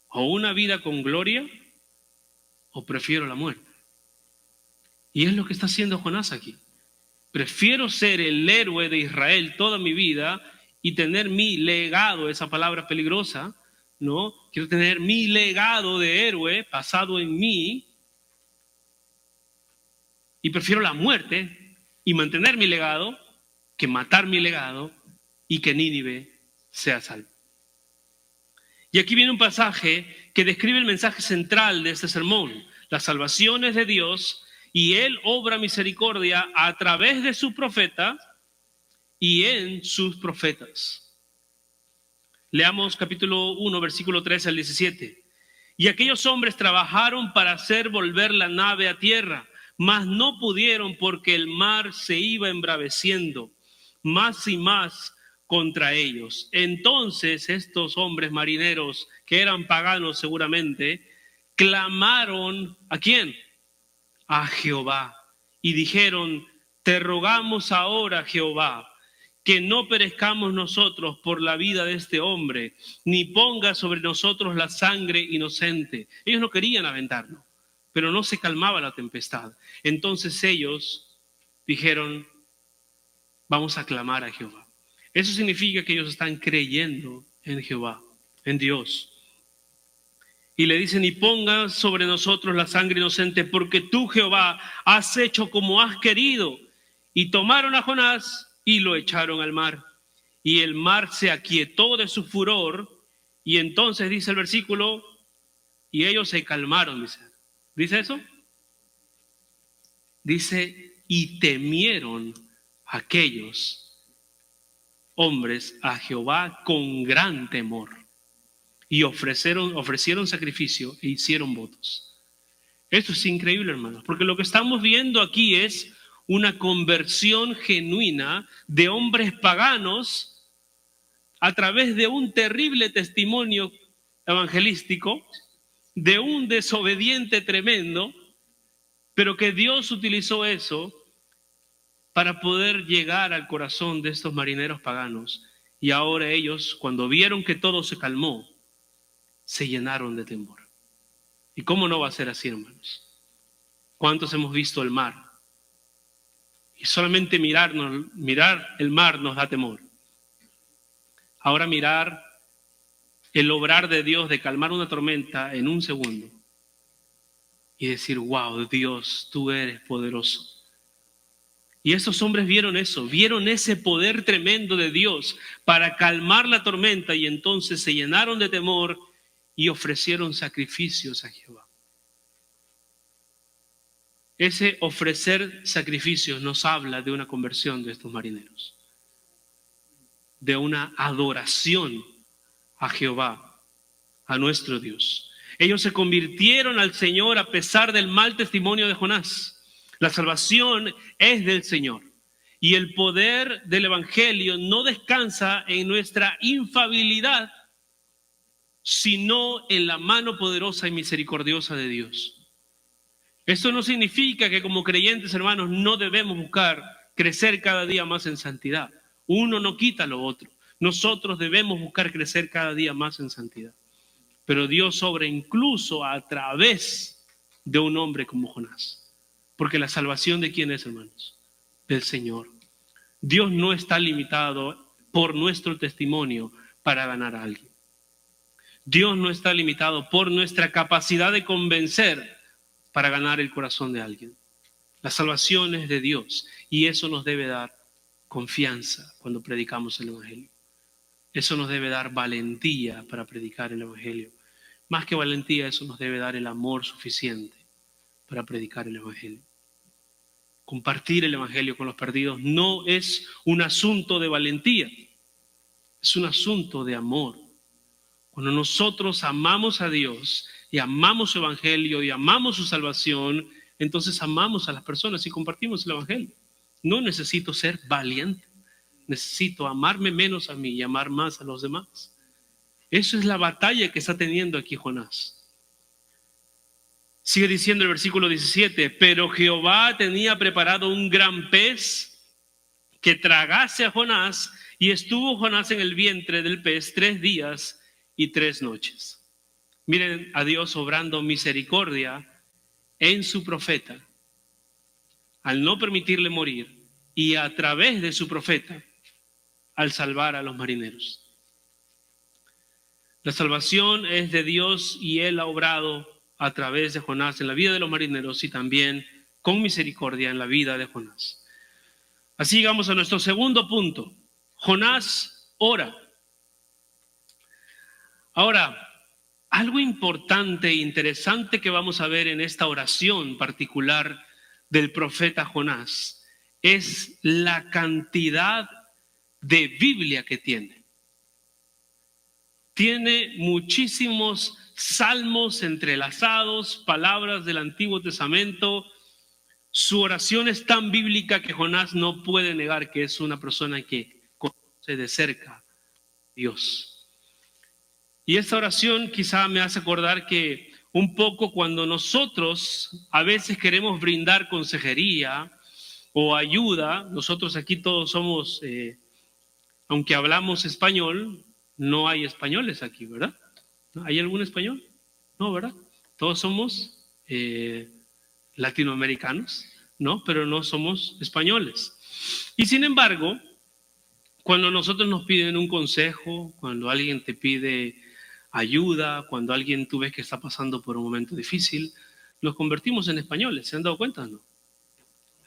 O una vida con gloria, o prefiero la muerte. Y es lo que está haciendo Jonás aquí. Prefiero ser el héroe de Israel toda mi vida y tener mi legado, esa palabra peligrosa, ¿no? Quiero tener mi legado de héroe basado en mí, y prefiero la muerte y mantener mi legado que matar mi legado y que Nínive sea salvo. Y aquí viene un pasaje que describe el mensaje central de este sermón. La salvación es de Dios y Él obra misericordia a través de su profeta y en sus profetas. Leamos capítulo 1, versículo 13 al 17. Y aquellos hombres trabajaron para hacer volver la nave a tierra, mas no pudieron porque el mar se iba embraveciendo más y más contra ellos. Entonces estos hombres marineros, que eran paganos seguramente, clamaron ¿a quién? A Jehová, y dijeron, te rogamos ahora, Jehová, que no perezcamos nosotros por la vida de este hombre, ni ponga sobre nosotros la sangre inocente. Ellos no querían aventarnos, pero no se calmaba la tempestad. Entonces ellos dijeron, vamos a clamar a Jehová. Eso significa que ellos están creyendo en Jehová, en Dios. Y le dicen, y ponga sobre nosotros la sangre inocente, porque tú, Jehová, has hecho como has querido. Y tomaron a Jonás y lo echaron al mar. Y el mar se aquietó de su furor. Y entonces dice el versículo, y ellos se calmaron, dice. ¿Dice eso? Dice, y temieron aquellos hombres a Jehová con gran temor. Y ofrecieron sacrificio e hicieron votos. Esto es increíble, hermanos, porque lo que estamos viendo aquí es una conversión genuina de hombres paganos a través de un terrible testimonio evangelístico, de un desobediente tremendo, pero que Dios utilizó eso para poder llegar al corazón de estos marineros paganos. Y ahora ellos, cuando vieron que todo se calmó, se llenaron de temor. ¿Y cómo no va a ser así, hermanos? ¿Cuántos hemos visto el mar? Y solamente mirar el mar nos da temor. Ahora mirar el obrar de Dios de calmar una tormenta en un segundo y decir, wow, Dios, tú eres poderoso. Y esos hombres vieron eso, vieron ese poder tremendo de Dios para calmar la tormenta, y entonces se llenaron de temor y ofrecieron sacrificios a Jehová. Ese ofrecer sacrificios nos habla de una conversión de estos marineros, de una adoración a Jehová, a nuestro Dios. Ellos se convirtieron al Señor a pesar del mal testimonio de Jonás. La salvación es del Señor y el poder del Evangelio no descansa en nuestra infalibilidad, sino en la mano poderosa y misericordiosa de Dios. Esto no significa que como creyentes, hermanos, no debemos buscar crecer cada día más en santidad. Uno no quita lo otro. Nosotros debemos buscar crecer cada día más en santidad. Pero Dios obra incluso a través de un hombre como Jonás. Porque la salvación ¿de quién es, hermanos? Del Señor. Dios no está limitado por nuestro testimonio para ganar a alguien. Dios no está limitado por nuestra capacidad de convencer para ganar el corazón de alguien. La salvación es de Dios y eso nos debe dar confianza cuando predicamos el Evangelio. Eso nos debe dar valentía para predicar el Evangelio. Más que valentía, eso nos debe dar el amor suficiente para predicar el Evangelio. Compartir el Evangelio con los perdidos no es un asunto de valentía, es un asunto de amor. Cuando nosotros amamos a Dios y amamos su Evangelio y amamos su salvación, entonces amamos a las personas y compartimos el Evangelio. No necesito ser valiente, necesito amarme menos a mí y amar más a los demás. Eso es la batalla que está teniendo aquí Jonás. Sigue diciendo el versículo 17, pero Jehová tenía preparado un gran pez que tragase a Jonás, y estuvo Jonás en el vientre del pez 3 días y 3 noches. Miren a Dios obrando misericordia en su profeta, al no permitirle morir, y a través de su profeta, al salvar a los marineros. La salvación es de Dios y Él ha obrado a través de Jonás en la vida de los marineros y también con misericordia en la vida de Jonás. Así llegamos a nuestro segundo punto. Jonás ora. Ahora, algo importante e interesante que vamos a ver en esta oración particular del profeta Jonás es la cantidad de Biblia que tiene. Tiene muchísimos salmos entrelazados, palabras del Antiguo Testamento. Su oración es tan bíblica que Jonás no puede negar que es una persona que conoce de cerca a Dios. Y esta oración quizá me hace acordar que un poco cuando nosotros a veces queremos brindar consejería o ayuda, nosotros aquí todos somos, aunque hablamos español, no hay españoles aquí, ¿verdad? ¿Hay algún español? No, ¿verdad? Todos somos latinoamericanos, ¿no? Pero no somos españoles. Y sin embargo, cuando nosotros nos piden un consejo, cuando alguien te pide ayuda, cuando alguien tú ves que está pasando por un momento difícil, los convertimos en españoles. ¿Se han dado cuenta o no?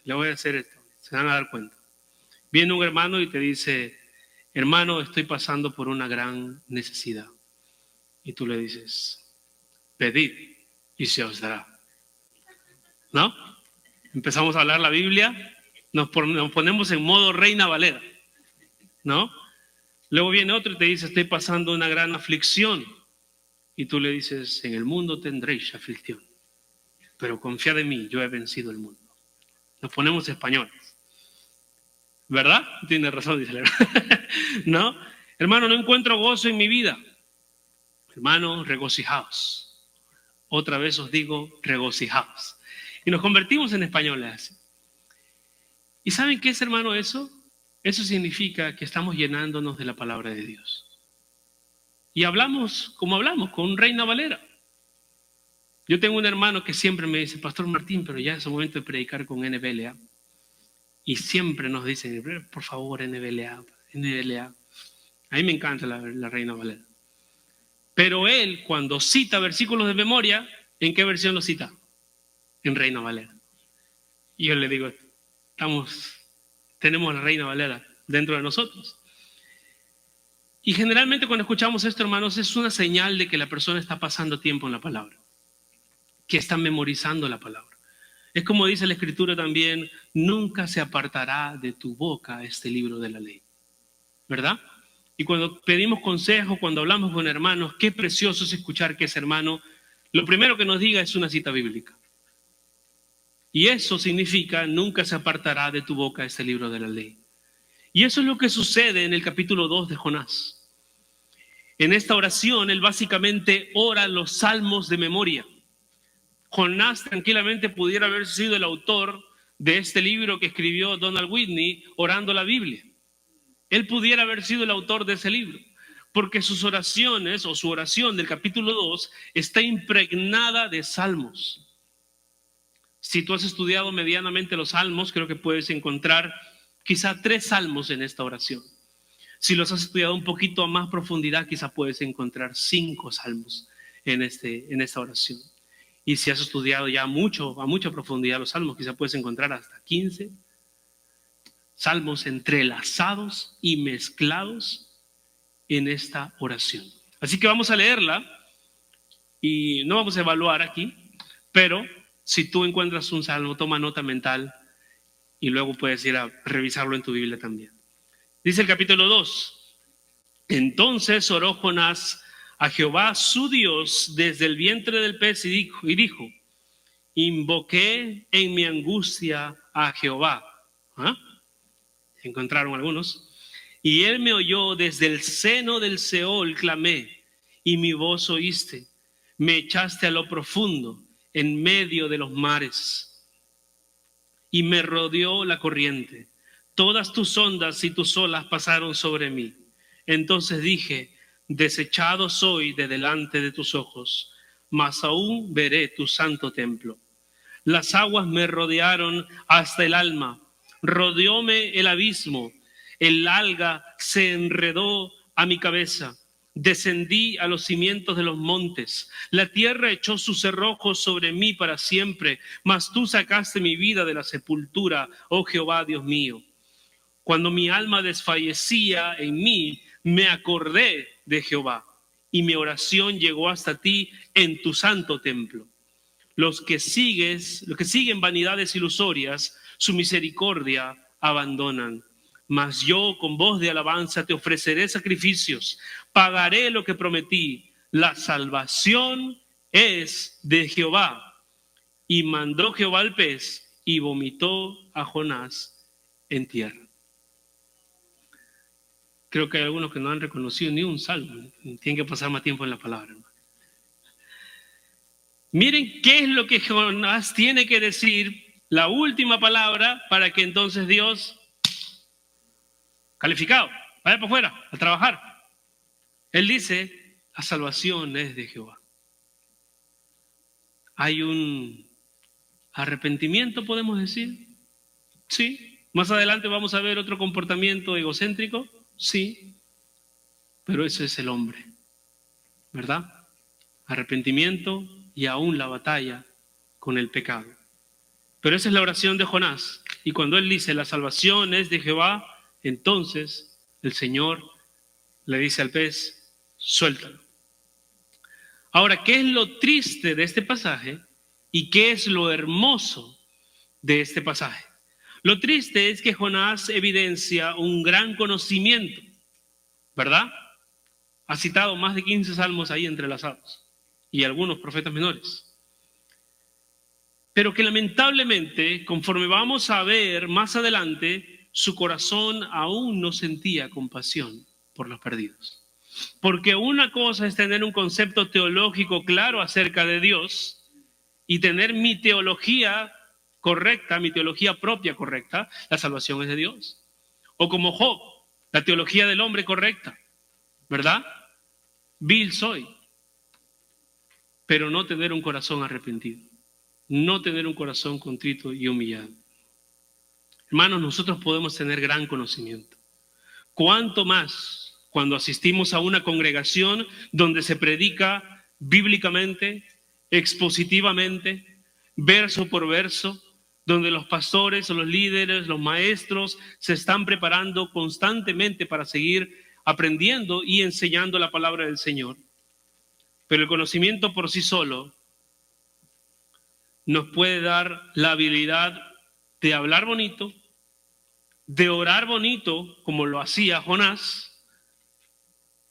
Le voy a hacer esto, se van a dar cuenta. Viene un hermano y te dice, hermano, estoy pasando por una gran necesidad. Y tú le dices, pedid y se os dará. ¿No? Empezamos a hablar la Biblia, nos ponemos en modo Reina Valera, ¿no? Luego viene otro y te dice, estoy pasando una gran aflicción. Y tú le dices, en el mundo tendréis aflicción, pero confiad en mí, yo he vencido el mundo. Nos ponemos españoles. ¿Verdad? Tiene razón, dice el hermano. ¿No? Hermano, no encuentro gozo en mi vida. Hermano, regocijaos. Otra vez os digo, regocijaos. Y nos convertimos en españoles. ¿Y saben qué es, hermano, eso? Eso significa que estamos llenándonos de la palabra de Dios. Y hablamos como hablamos, con Reina Valera. Yo tengo un hermano que siempre me dice, Pastor Martín, pero ya es el momento de predicar con NBLA. Y siempre nos dicen, por favor, NBLA, NBLA. A mí me encanta la Reina Valera. Pero él, cuando cita versículos de memoria, ¿en qué versión lo cita? En Reina Valera. Y yo le digo, tenemos la Reina Valera dentro de nosotros. Y generalmente cuando escuchamos esto, hermanos, es una señal de que la persona está pasando tiempo en la palabra, que está memorizando la palabra. Es como dice la Escritura también, nunca se apartará de tu boca este libro de la ley. ¿Verdad? Y cuando pedimos consejo, cuando hablamos con hermanos, qué precioso es escuchar que ese hermano, lo primero que nos diga es una cita bíblica. Y eso significa, nunca se apartará de tu boca este libro de la ley. Y eso es lo que sucede en el capítulo 2 de Jonás. En esta oración, él básicamente ora los salmos de memoria. Jonás tranquilamente pudiera haber sido el autor de este libro que escribió Donald Whitney, orando la Biblia. Él pudiera haber sido el autor de ese libro, porque sus oraciones o su oración del capítulo 2 está impregnada de salmos. Si tú has estudiado medianamente los salmos, creo que puedes encontrar quizá 3 salmos en esta oración. Si los has estudiado un poquito a más profundidad, quizá puedes encontrar 5 salmos en esta oración. Y si has estudiado ya a mucha profundidad los salmos, quizá puedes encontrar hasta 15 salmos entrelazados y mezclados en esta oración. Así que vamos a leerla y no vamos a evaluar aquí, pero si tú encuentras un salmo, toma nota mental y luego puedes ir a revisarlo en tu Biblia también. Dice el capítulo 2. Entonces oró Jonás a Jehová su Dios desde el vientre del pez y dijo, invoqué en mi angustia a Jehová. ¿Ah? Encontraron algunos. Y él me oyó desde el seno del Seol, clamé, y mi voz oíste. Me echaste a lo profundo, en medio de los mares. Y me rodeó la corriente. Todas tus ondas y tus olas pasaron sobre mí. Entonces dije, desechado soy de delante de tus ojos, mas aún veré tu santo templo. Las aguas me rodearon hasta el alma. Rodeóme el abismo, el alga se enredó a mi cabeza, descendí a los cimientos de los montes, la tierra echó sus cerrojos sobre mí para siempre, mas tú sacaste mi vida de la sepultura, oh Jehová Dios mío. Cuando mi alma desfallecía en mí, me acordé de Jehová, y mi oración llegó hasta ti en tu santo templo. Los que siguen vanidades ilusorias, su misericordia abandonan. Mas yo con voz de alabanza te ofreceré sacrificios, pagaré lo que prometí. La salvación es de Jehová. Y mandó Jehová al pez y vomitó a Jonás en tierra. Creo que hay algunos que no han reconocido ni un salmo. Tienen que pasar más tiempo en la palabra. Miren qué es lo que Jonás tiene que decir, la última palabra, para que entonces Dios, calificado, vaya para afuera a trabajar. Él dice, la salvación es de Jehová. Hay un arrepentimiento, podemos decir. Sí. Más adelante vamos a ver otro comportamiento egocéntrico. Sí. Pero ese es el hombre, ¿verdad? Arrepentimiento y aún la batalla con el pecado. Pero esa es la oración de Jonás. Y cuando él dice, la salvación es de Jehová, entonces el Señor le dice al pez, suéltalo. Ahora, ¿qué es lo triste de este pasaje y qué es lo hermoso de este pasaje? Lo triste es que Jonás evidencia un gran conocimiento, ¿verdad? Ha citado más de 15 salmos ahí entrelazados y algunos profetas menores. Pero que lamentablemente, conforme vamos a ver más adelante, su corazón aún no sentía compasión por los perdidos. Porque una cosa es tener un concepto teológico claro acerca de Dios y tener mi teología correcta, mi teología propia correcta, la salvación es de Dios. O como Job, la teología del hombre correcta, ¿verdad? Vil soy. Pero no tener un corazón arrepentido. No tener un corazón contrito y humillado. Hermanos, nosotros podemos tener gran conocimiento. ¿Cuánto más cuando asistimos a una congregación donde se predica bíblicamente, expositivamente, verso por verso, donde los pastores o los líderes, los maestros se están preparando constantemente para seguir aprendiendo y enseñando la palabra del Señor? Pero el conocimiento por sí solo nos puede dar la habilidad de hablar bonito, de orar bonito, como lo hacía Jonás,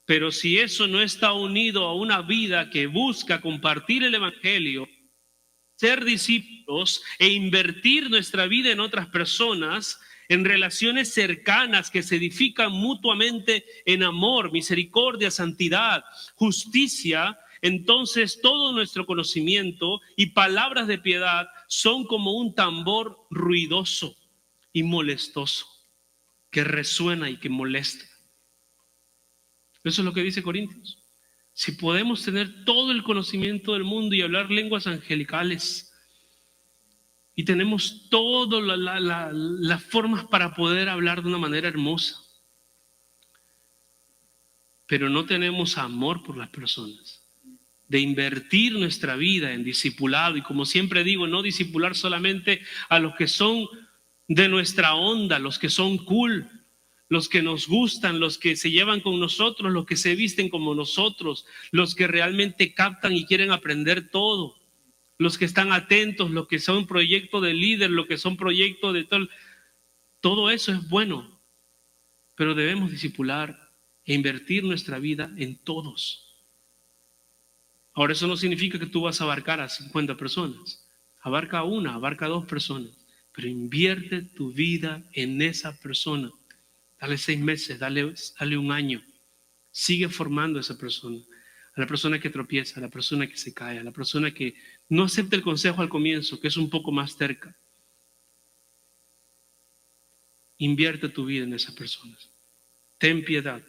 pero si eso no está unido a una vida que busca compartir el evangelio, ser discípulos e invertir nuestra vida en otras personas, en relaciones cercanas que se edifican mutuamente en amor, misericordia, santidad, justicia, entonces todo nuestro conocimiento y palabras de piedad son como un tambor ruidoso y molestoso, que resuena y que molesta. Eso es lo que dice Corintios. Si podemos tener todo el conocimiento del mundo y hablar lenguas angelicales Y tenemos todas las formas para poder hablar de una manera hermosa. Pero no tenemos amor por las personas. De invertir nuestra vida en discipulado. Y como siempre digo, no discipular solamente a los que son de nuestra onda, los que son cool, los que nos gustan, los que se llevan con nosotros, los que se visten como nosotros, los que realmente captan y quieren aprender todo, los que están atentos, los que son proyectos de líder, los que son proyectos de todo eso es bueno, pero debemos discipular e invertir nuestra vida en todos. Ahora, eso no significa que tú vas a abarcar a 50 personas, abarca a una, abarca a 2 personas, pero invierte tu vida en esa persona. Dale 6 meses, dale 1 año. Sigue formando a esa persona. A la persona que tropieza, a la persona que se cae, a la persona que no acepta el consejo al comienzo, que es un poco más terca. Invierte tu vida en esas personas. Ten piedad,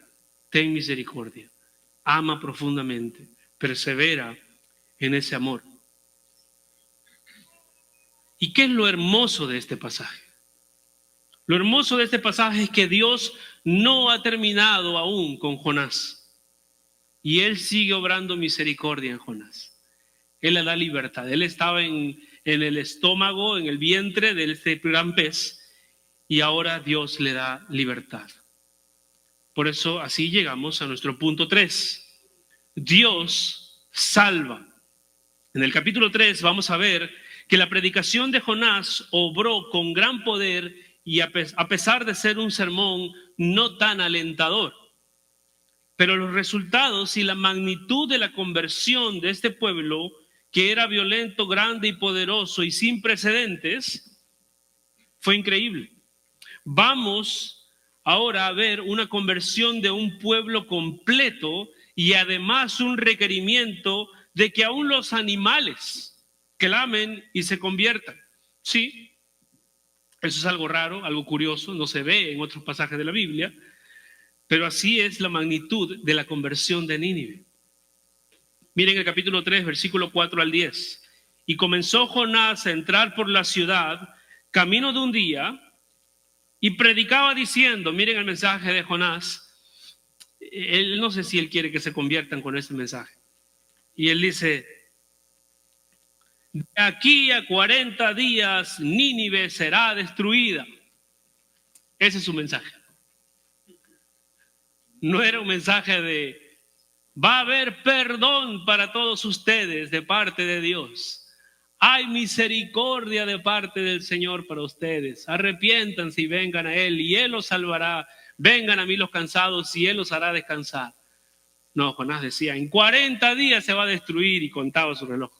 ten misericordia. Ama profundamente. Persevera en ese amor. ¿Y qué es lo hermoso de este pasaje? Lo hermoso de este pasaje es que Dios no ha terminado aún con Jonás. Y Él sigue obrando misericordia en Jonás. Él le da libertad. Él estaba en el estómago, en el vientre de este gran pez, y ahora Dios le da libertad. Por eso así llegamos a nuestro punto 3. Dios salva. En el capítulo 3 vamos a ver que la predicación de Jonás obró con gran poder y a pesar de ser un sermón no tan alentador. Pero los resultados y la magnitud de la conversión de este pueblo, que era violento, grande y poderoso y sin precedentes, fue increíble. Vamos ahora a ver una conversión de un pueblo completo y además un requerimiento de que aún los animales clamen y se conviertan. Sí, eso es algo raro, algo curioso, no se ve en otros pasajes de la Biblia, pero así es la magnitud de la conversión de Nínive. Miren el capítulo 3, versículo 4 al 10. Y comenzó Jonás a entrar por la ciudad, camino de un día, y predicaba diciendo, miren el mensaje de Jonás, él no sé si él quiere que se conviertan con este mensaje. Y él dice, de aquí a 40 días Nínive será destruida. Ese es su mensaje. No era un mensaje de, va a haber perdón para todos ustedes de parte de Dios. Hay misericordia de parte del Señor para ustedes. Arrepiéntanse y vengan a Él y Él los salvará. Vengan a mí los cansados y Él los hará descansar. No, Jonás decía, en 40 días se va a destruir y contaba su reloj.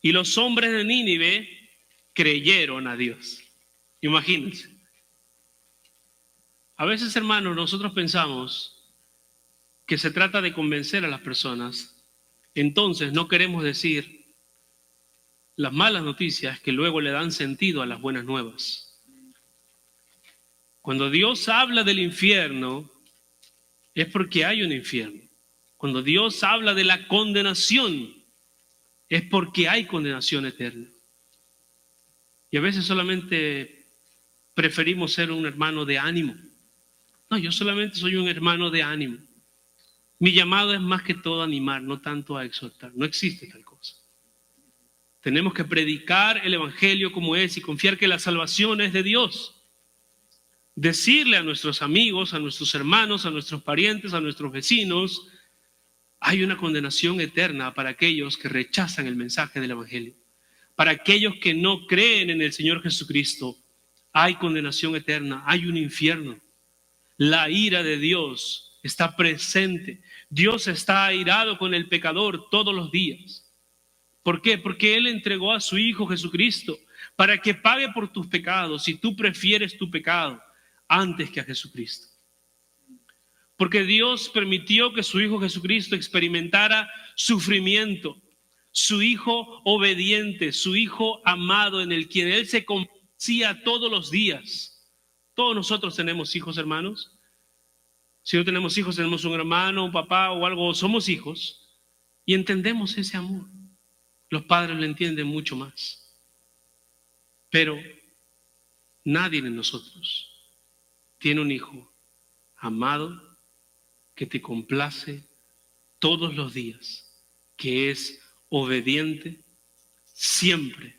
Y los hombres de Nínive creyeron a Dios. Imagínense. A veces, hermanos, nosotros pensamos que se trata de convencer a las personas. Entonces no queremos decir las malas noticias que luego le dan sentido a las buenas nuevas. Cuando Dios habla del infierno, es porque hay un infierno. Cuando Dios habla de la condenación, es porque hay condenación eterna. Y a veces solamente preferimos ser un hermano de ánimo. No, yo solamente soy un hermano de ánimo. Mi llamado es más que todo animar, no tanto a exhortar. No existe tal cosa. Tenemos que predicar el evangelio como es y confiar que la salvación es de Dios. Decirle a nuestros amigos, a nuestros hermanos, a nuestros parientes, a nuestros vecinos, hay una condenación eterna para aquellos que rechazan el mensaje del evangelio. Para aquellos que no creen en el Señor Jesucristo, hay condenación eterna, hay un infierno. La ira de Dios está presente. Dios está airado con el pecador todos los días. ¿Por qué? Porque Él entregó a su Hijo Jesucristo para que pague por tus pecados si tú prefieres tu pecado antes que a Jesucristo. Porque Dios permitió que su Hijo Jesucristo experimentara sufrimiento, su Hijo obediente, su Hijo amado en el quien Él se complacía todos los días. Todos nosotros tenemos hijos, hermanos. Si no tenemos hijos, tenemos un hermano, un papá o algo, somos hijos y entendemos ese amor. los padres lo entienden mucho más. Pero nadie de nosotros tiene un hijo amado que te complace todos los días, que es obediente siempre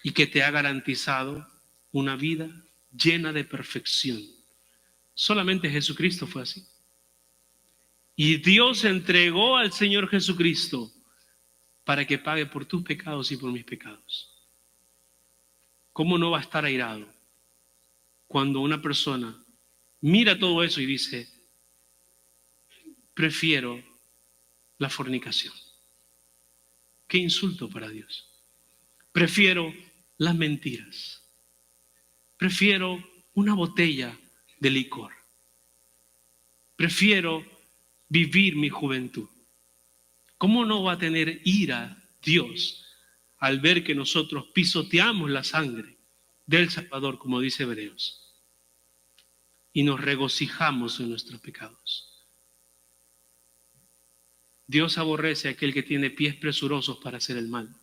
y que te ha garantizado una vida llena de perfección. Solamente Jesucristo fue así. Y Dios entregó al Señor Jesucristo para que pague por tus pecados y por mis pecados. ¿Cómo no va a estar airado cuando una persona mira todo eso y dice, prefiero la fornicación? Qué insulto para Dios. Prefiero las mentiras. Prefiero una botella de licor. Prefiero vivir mi juventud. ¿Cómo no va a tener ira Dios al ver que nosotros pisoteamos la sangre del Salvador, como dice Hebreos, y nos regocijamos en nuestros pecados? Dios aborrece a aquel que tiene pies presurosos para hacer el mal.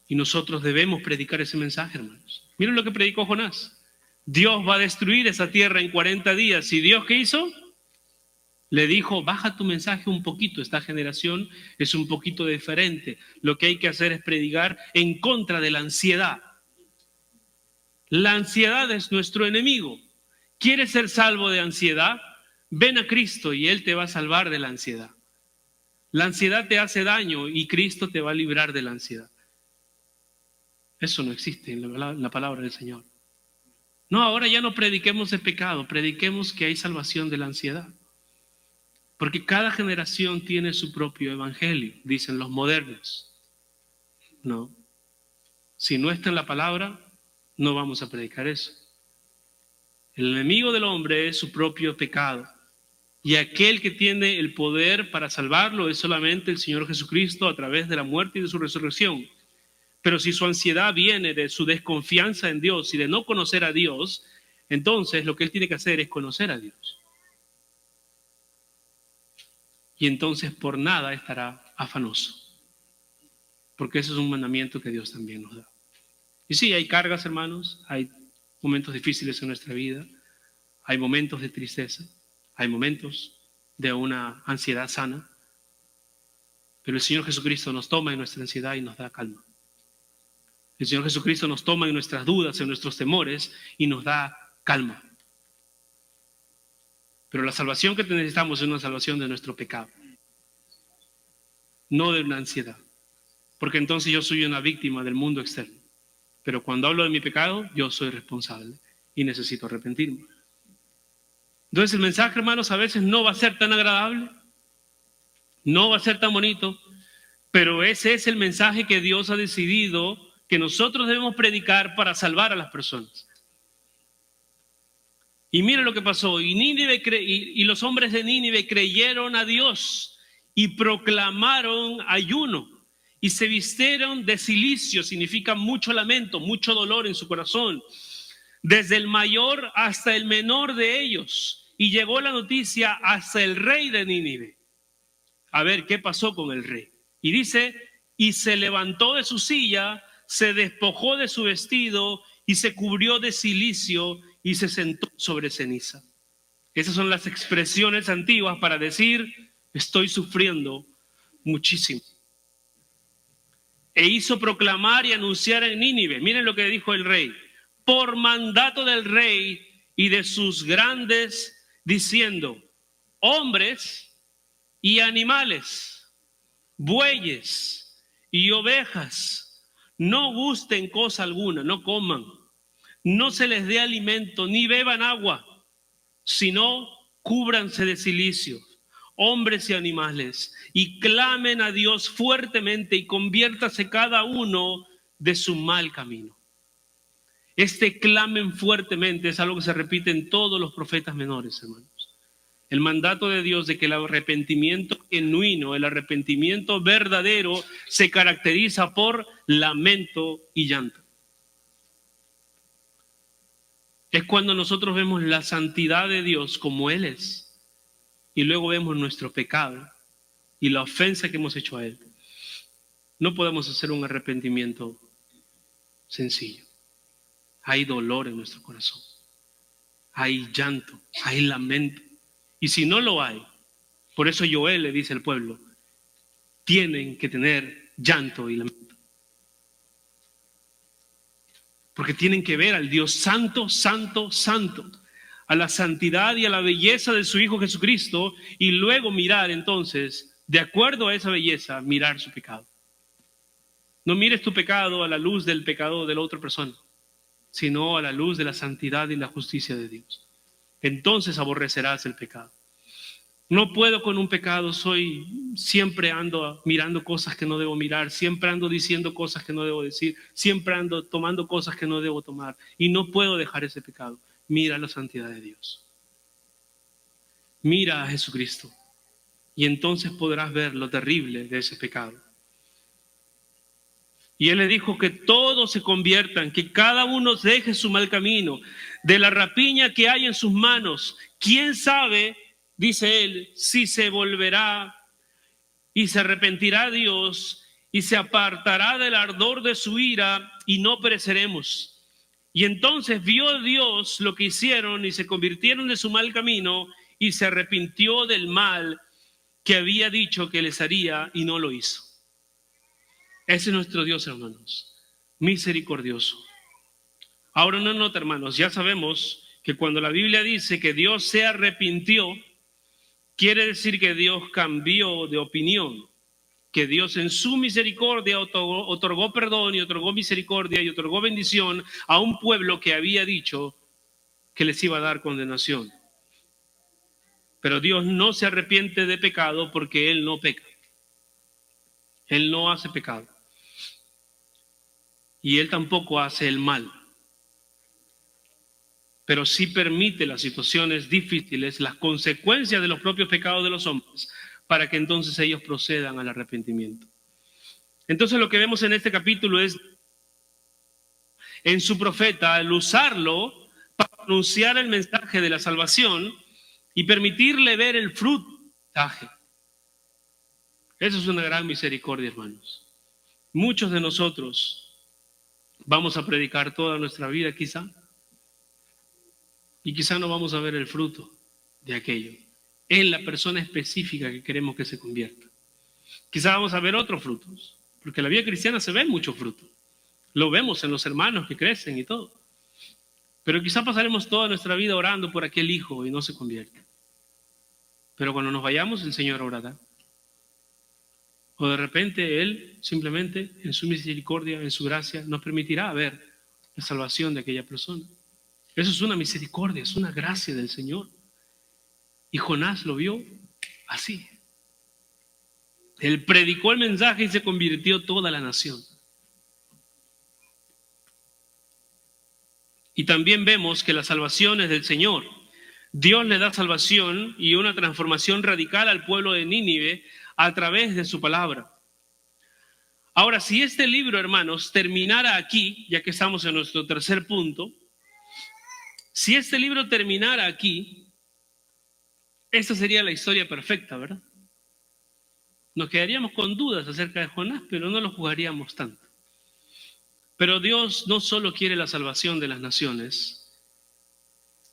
Y nosotros debemos predicar ese mensaje, hermanos. Miren lo que predicó Jonás. Dios va a destruir esa tierra en 40 días. ¿Y Dios qué hizo? Le dijo, baja tu mensaje un poquito. Esta generación es un poquito diferente. Lo que hay que hacer es predicar en contra de la ansiedad. La ansiedad es nuestro enemigo. ¿Quieres ser salvo de ansiedad? Ven a Cristo y Él te va a salvar de la ansiedad. La ansiedad te hace daño y Cristo te va a librar de la ansiedad. Eso no existe en la palabra del Señor. No, ahora ya no prediquemos el pecado, prediquemos que hay salvación de la ansiedad. Porque cada generación tiene su propio evangelio, dicen los modernos. No. Si no está en la palabra, no vamos a predicar eso. El enemigo del hombre es su propio pecado. Y aquel que tiene el poder para salvarlo es solamente el Señor Jesucristo a través de la muerte y de su resurrección. Pero si su ansiedad viene de su desconfianza en Dios y de no conocer a Dios, entonces lo que él tiene que hacer es conocer a Dios. Y entonces por nada estará afanoso. Porque ese es un mandamiento que Dios también nos da. Y sí, hay cargas, hermanos, hay momentos difíciles en nuestra vida, hay momentos de tristeza, hay momentos de una ansiedad sana, pero el Señor Jesucristo nos toma en nuestra ansiedad y nos da calma. El Señor Jesucristo nos toma en nuestras dudas, en nuestros temores y nos da calma. Pero la salvación que necesitamos es una salvación de nuestro pecado, no de una ansiedad. Porque entonces yo soy una víctima del mundo externo. Pero cuando hablo de mi pecado, yo soy responsable y necesito arrepentirme. Entonces el mensaje, hermanos, a veces no va a ser tan agradable, no va a ser tan bonito, pero ese es el mensaje que Dios ha decidido que nosotros debemos predicar para salvar a las personas. Y mira lo que pasó. Y los hombres de Nínive creyeron a Dios y proclamaron ayuno y se vistieron de cilicio. Significa mucho lamento, mucho dolor en su corazón, desde el mayor hasta el menor de ellos. Y llegó la noticia hasta el rey de Nínive. A ver qué pasó con el rey. Y dice, y se levantó de su silla, se despojó de su vestido y se cubrió de cilicio y se sentó sobre ceniza. Esas son las expresiones antiguas para decir, estoy sufriendo muchísimo. E hizo proclamar y anunciar en Nínive, miren lo que dijo el rey, por mandato del rey y de sus grandes, diciendo, hombres y animales, bueyes y ovejas, no gusten cosa alguna, no coman, no se les dé alimento, ni beban agua, sino cúbranse de cilicio, hombres y animales, y clamen a Dios fuertemente y conviértase cada uno de su mal camino. Este clamen fuertemente es algo que se repite en todos los profetas menores, hermanos. El mandato de Dios de que el arrepentimiento genuino, el arrepentimiento verdadero, se caracteriza por lamento y llanto. Es cuando nosotros vemos la santidad de Dios como Él es, y luego vemos nuestro pecado, y la ofensa que hemos hecho a Él, no podemos hacer un arrepentimiento sencillo. Hay dolor en nuestro corazón, hay llanto, hay lamento. Y si no lo hay, por eso Joel le dice al pueblo, tienen que tener llanto y lamento. Porque tienen que ver al Dios santo, santo, santo, a la santidad y a la belleza de su Hijo Jesucristo, y luego mirar entonces, de acuerdo a esa belleza, mirar su pecado. No mires tu pecado a la luz del pecado de la otra persona, sino a la luz de la santidad y la justicia de Dios. Entonces aborrecerás el pecado. No puedo con un pecado, siempre ando mirando cosas que no debo mirar, siempre ando diciendo cosas que no debo decir, siempre ando tomando cosas que no debo tomar, y no puedo dejar ese pecado. Mira la santidad de Dios. Mira a Jesucristo, y entonces podrás ver lo terrible de ese pecado. Y Él le dijo que todos se conviertan, que cada uno deje su mal camino, de la rapiña que hay en sus manos. ¿Quién sabe, dice Él, si se volverá y se arrepentirá Dios y se apartará del ardor de su ira y no pereceremos? Y entonces vio Dios lo que hicieron y se convirtieron de su mal camino y se arrepintió del mal que había dicho que les haría y no lo hizo. Ese es nuestro Dios, hermanos, misericordioso. Ahora no nota, hermanos, ya sabemos que cuando la Biblia dice que Dios se arrepintió, quiere decir que Dios cambió de opinión, que Dios en su misericordia otorgó perdón y otorgó misericordia y otorgó bendición a un pueblo que había dicho que les iba a dar condenación. Pero Dios no se arrepiente de pecado porque Él no peca. Él no hace pecado. Y Él tampoco hace el mal. Pero sí permite las situaciones difíciles, las consecuencias de los propios pecados de los hombres, para que entonces ellos procedan al arrepentimiento. Entonces lo que vemos en este capítulo es en su profeta, al usarlo para anunciar el mensaje de la salvación y permitirle ver el fruto del mensaje. Eso es una gran misericordia, hermanos. Muchos de nosotros vamos a predicar toda nuestra vida quizá, y quizá no vamos a ver el fruto de aquello en la persona específica que queremos que se convierta. Quizá vamos a ver otros frutos, porque en la vida cristiana se ven muchos frutos. Lo vemos en los hermanos que crecen y todo. Pero quizá pasaremos toda nuestra vida orando por aquel hijo y no se convierte. Pero cuando nos vayamos, el Señor orará. O de repente Él simplemente en su misericordia, en su gracia, nos permitirá ver la salvación de aquella persona. Eso es una misericordia, es una gracia del Señor. Y Jonás lo vio así. Él predicó el mensaje y se convirtió toda la nación. Y también vemos que la salvación es del Señor. Dios le da salvación y una transformación radical al pueblo de Nínive a través de su palabra. Ahora, si este libro, hermanos, terminara aquí, ya que estamos en nuestro tercer punto, si este libro terminara aquí, esta sería la historia perfecta, ¿verdad? Nos quedaríamos con dudas acerca de Jonás, pero no lo juzgaríamos tanto. Pero Dios no solo quiere la salvación de las naciones,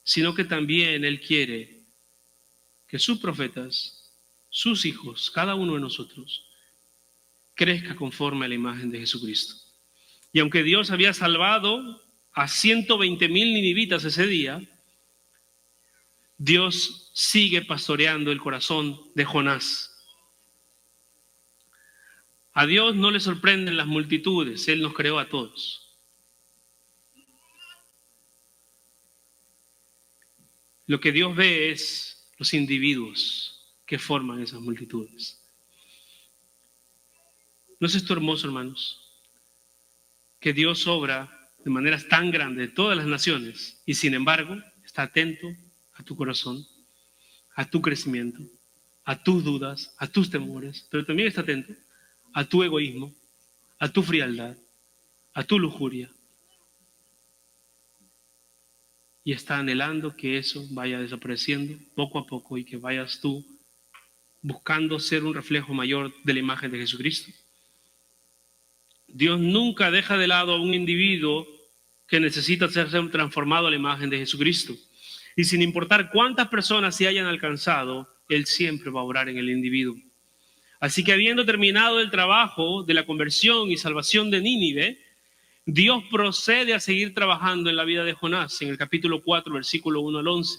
sino que también Él quiere que sus profetas, sus hijos, cada uno de nosotros, crezca conforme a la imagen de Jesucristo. Y aunque Dios había salvado a 120,000 ninivitas ese día, Dios sigue pastoreando el corazón de Jonás. A Dios no le sorprenden las multitudes, Él nos creó a todos. Lo que Dios ve es los individuos que forman esas multitudes. ¿No es esto hermoso, hermanos? Que Dios obra de maneras tan grandes en todas las naciones y sin embargo está atento a tu corazón, a tu crecimiento, a tus dudas, a tus temores, pero también está atento a tu egoísmo, a tu frialdad, a tu lujuria. Y está anhelando que eso vaya desapareciendo poco a poco y que vayas tú buscando ser un reflejo mayor de la imagen de Jesucristo. Dios nunca deja de lado a un individuo que necesita ser transformado a la imagen de Jesucristo. Y sin importar cuántas personas se hayan alcanzado, Él siempre va a obrar en el individuo. Así que habiendo terminado el trabajo de la conversión y salvación de Nínive, Dios procede a seguir trabajando en la vida de Jonás, en el capítulo 4, versículo 1 al 11.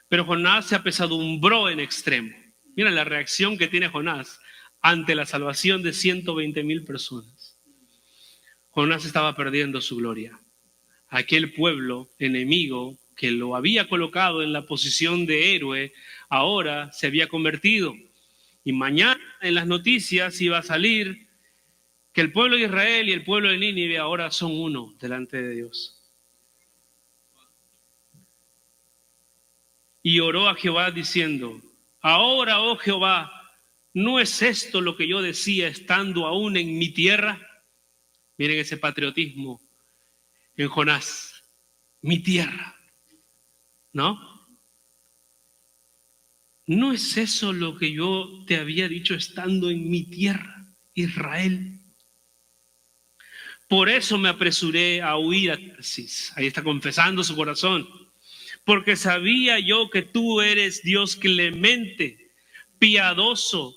Pero Jonás se apesadumbró en extremo. Mira la reacción que tiene Jonás ante la salvación de 120,000 personas. Jonás estaba perdiendo su gloria. Aquel pueblo enemigo que lo había colocado en la posición de héroe, ahora se había convertido. Y mañana en las noticias iba a salir que el pueblo de Israel y el pueblo de Nínive ahora son uno delante de Dios. Y oró a Jehová diciendo: ahora, oh Jehová, ¿no es esto lo que yo decía estando aún en mi tierra? Miren ese patriotismo en Jonás. Mi tierra, ¿no? ¿No es eso lo que yo te había dicho estando en mi tierra, Israel? Por eso me apresuré a huir a Tarsis. Ahí está confesando su corazón. Porque sabía yo que tú eres Dios clemente, piadoso,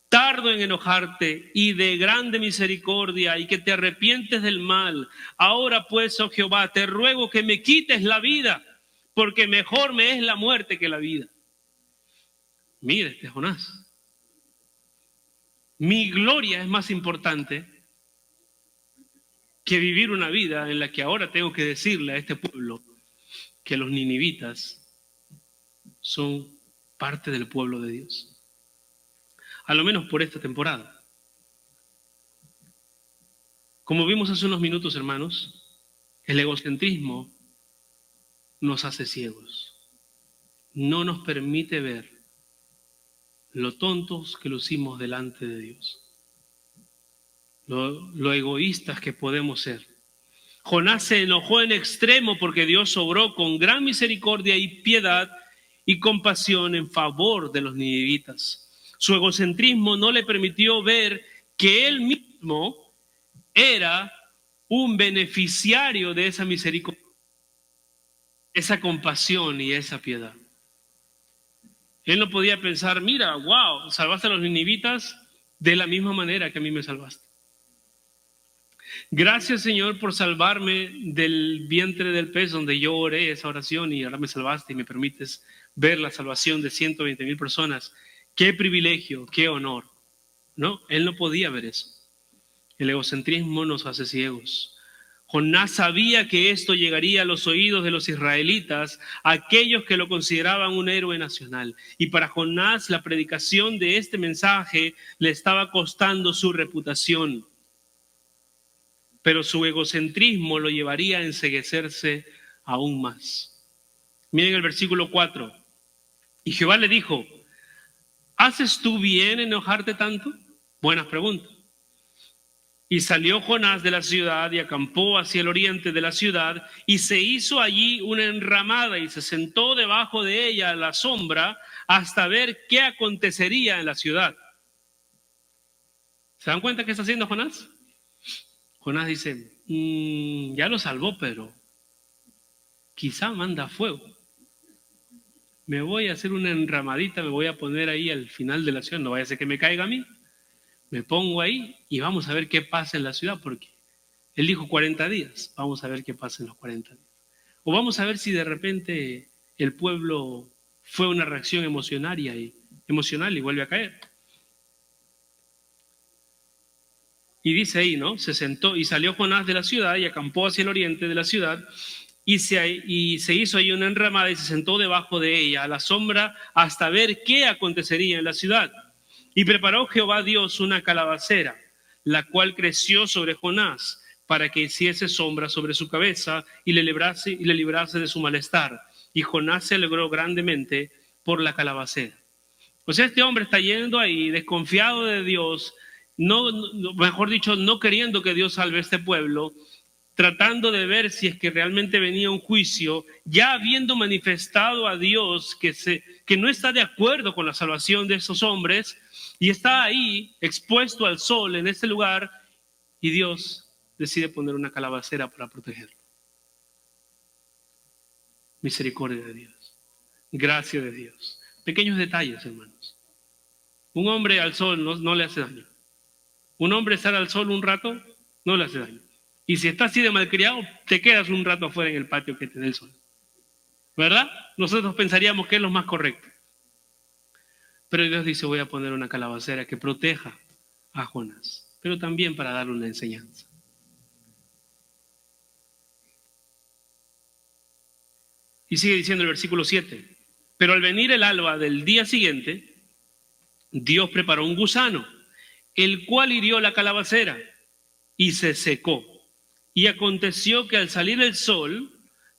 tardo en enojarte y de grande misericordia, y que te arrepientes del mal. Ahora pues, oh Jehová, te ruego que me quites la vida, porque mejor me es la muerte que la vida. Mire, Jonás, mi gloria es más importante que vivir una vida en la que ahora tengo que decirle a este pueblo que los ninivitas son parte del pueblo de Dios. A lo menos por esta temporada. Como vimos hace unos minutos, hermanos, el egocentrismo nos hace ciegos. No nos permite ver lo tontos que lucimos delante de Dios. Lo egoístas que podemos ser. Jonás se enojó en extremo porque Dios obró con gran misericordia y piedad y compasión en favor de los ninivitas. Su egocentrismo no le permitió ver que él mismo era un beneficiario de esa misericordia, esa compasión y esa piedad. Él no podía pensar: mira, wow, salvaste a los ninivitas de la misma manera que a mí me salvaste. Gracias, Señor, por salvarme del vientre del pez donde yo oré esa oración y ahora me salvaste y me permites ver la salvación de 120,000 personas. Qué privilegio, qué honor. No, él no podía ver eso. El egocentrismo nos hace ciegos. Jonás sabía que esto llegaría a los oídos de los israelitas, aquellos que lo consideraban un héroe nacional. Y para Jonás la predicación de este mensaje le estaba costando su reputación. Pero su egocentrismo lo llevaría a enceguecerse aún más. Miren el versículo 4. Y Jehová le dijo: ¿haces tú bien en enojarte tanto? Buenas preguntas. Y salió Jonás de la ciudad y acampó hacia el oriente de la ciudad y se hizo allí una enramada y se sentó debajo de ella a la sombra hasta ver qué acontecería en la ciudad. ¿Se dan cuenta qué está haciendo Jonás? Jonás dice: ya lo salvó, pero quizá manda fuego. Me voy a hacer una enramadita, me voy a poner ahí al final de la ciudad, no vaya a ser que me caiga a mí. Me pongo ahí y vamos a ver qué pasa en la ciudad, porque él dijo 40 días. Vamos a ver qué pasa en los 40 días. O vamos a ver si de repente el pueblo fue una reacción emocional y vuelve a caer. Y dice ahí, ¿no? Se sentó y salió Jonás de la ciudad y acampó hacia el oriente de la ciudad y se hizo ahí una enramada y se sentó debajo de ella a la sombra hasta ver qué acontecería en la ciudad. Y preparó Jehová Dios una calabacera, la cual creció sobre Jonás para que hiciese sombra sobre su cabeza y le librase de su malestar. Y Jonás se alegró grandemente por la calabacera. O sea, este hombre está yendo ahí desconfiado de Dios, mejor dicho, no queriendo que Dios salve a este pueblo, tratando de ver si es que realmente venía un juicio, ya habiendo manifestado a Dios que no está de acuerdo con la salvación de esos hombres, y está ahí expuesto al sol en este lugar, y Dios decide poner una calabacera para protegerlo. Misericordia de Dios, gracia de Dios. Pequeños detalles, hermanos. Un hombre al sol no le hace daño. Un hombre estar al sol un rato no le hace daño. Y si está así de malcriado, te quedas un rato afuera en el patio que te dé el sol. ¿Verdad? Nosotros pensaríamos que es lo más correcto. Pero Dios dice, voy a poner una calabacera que proteja a Jonás, pero también para darle una enseñanza. Y sigue diciendo el versículo 7. Pero al venir el alba del día siguiente, Dios preparó un gusano, el cual hirió la calabacera y se secó. Y aconteció que al salir el sol,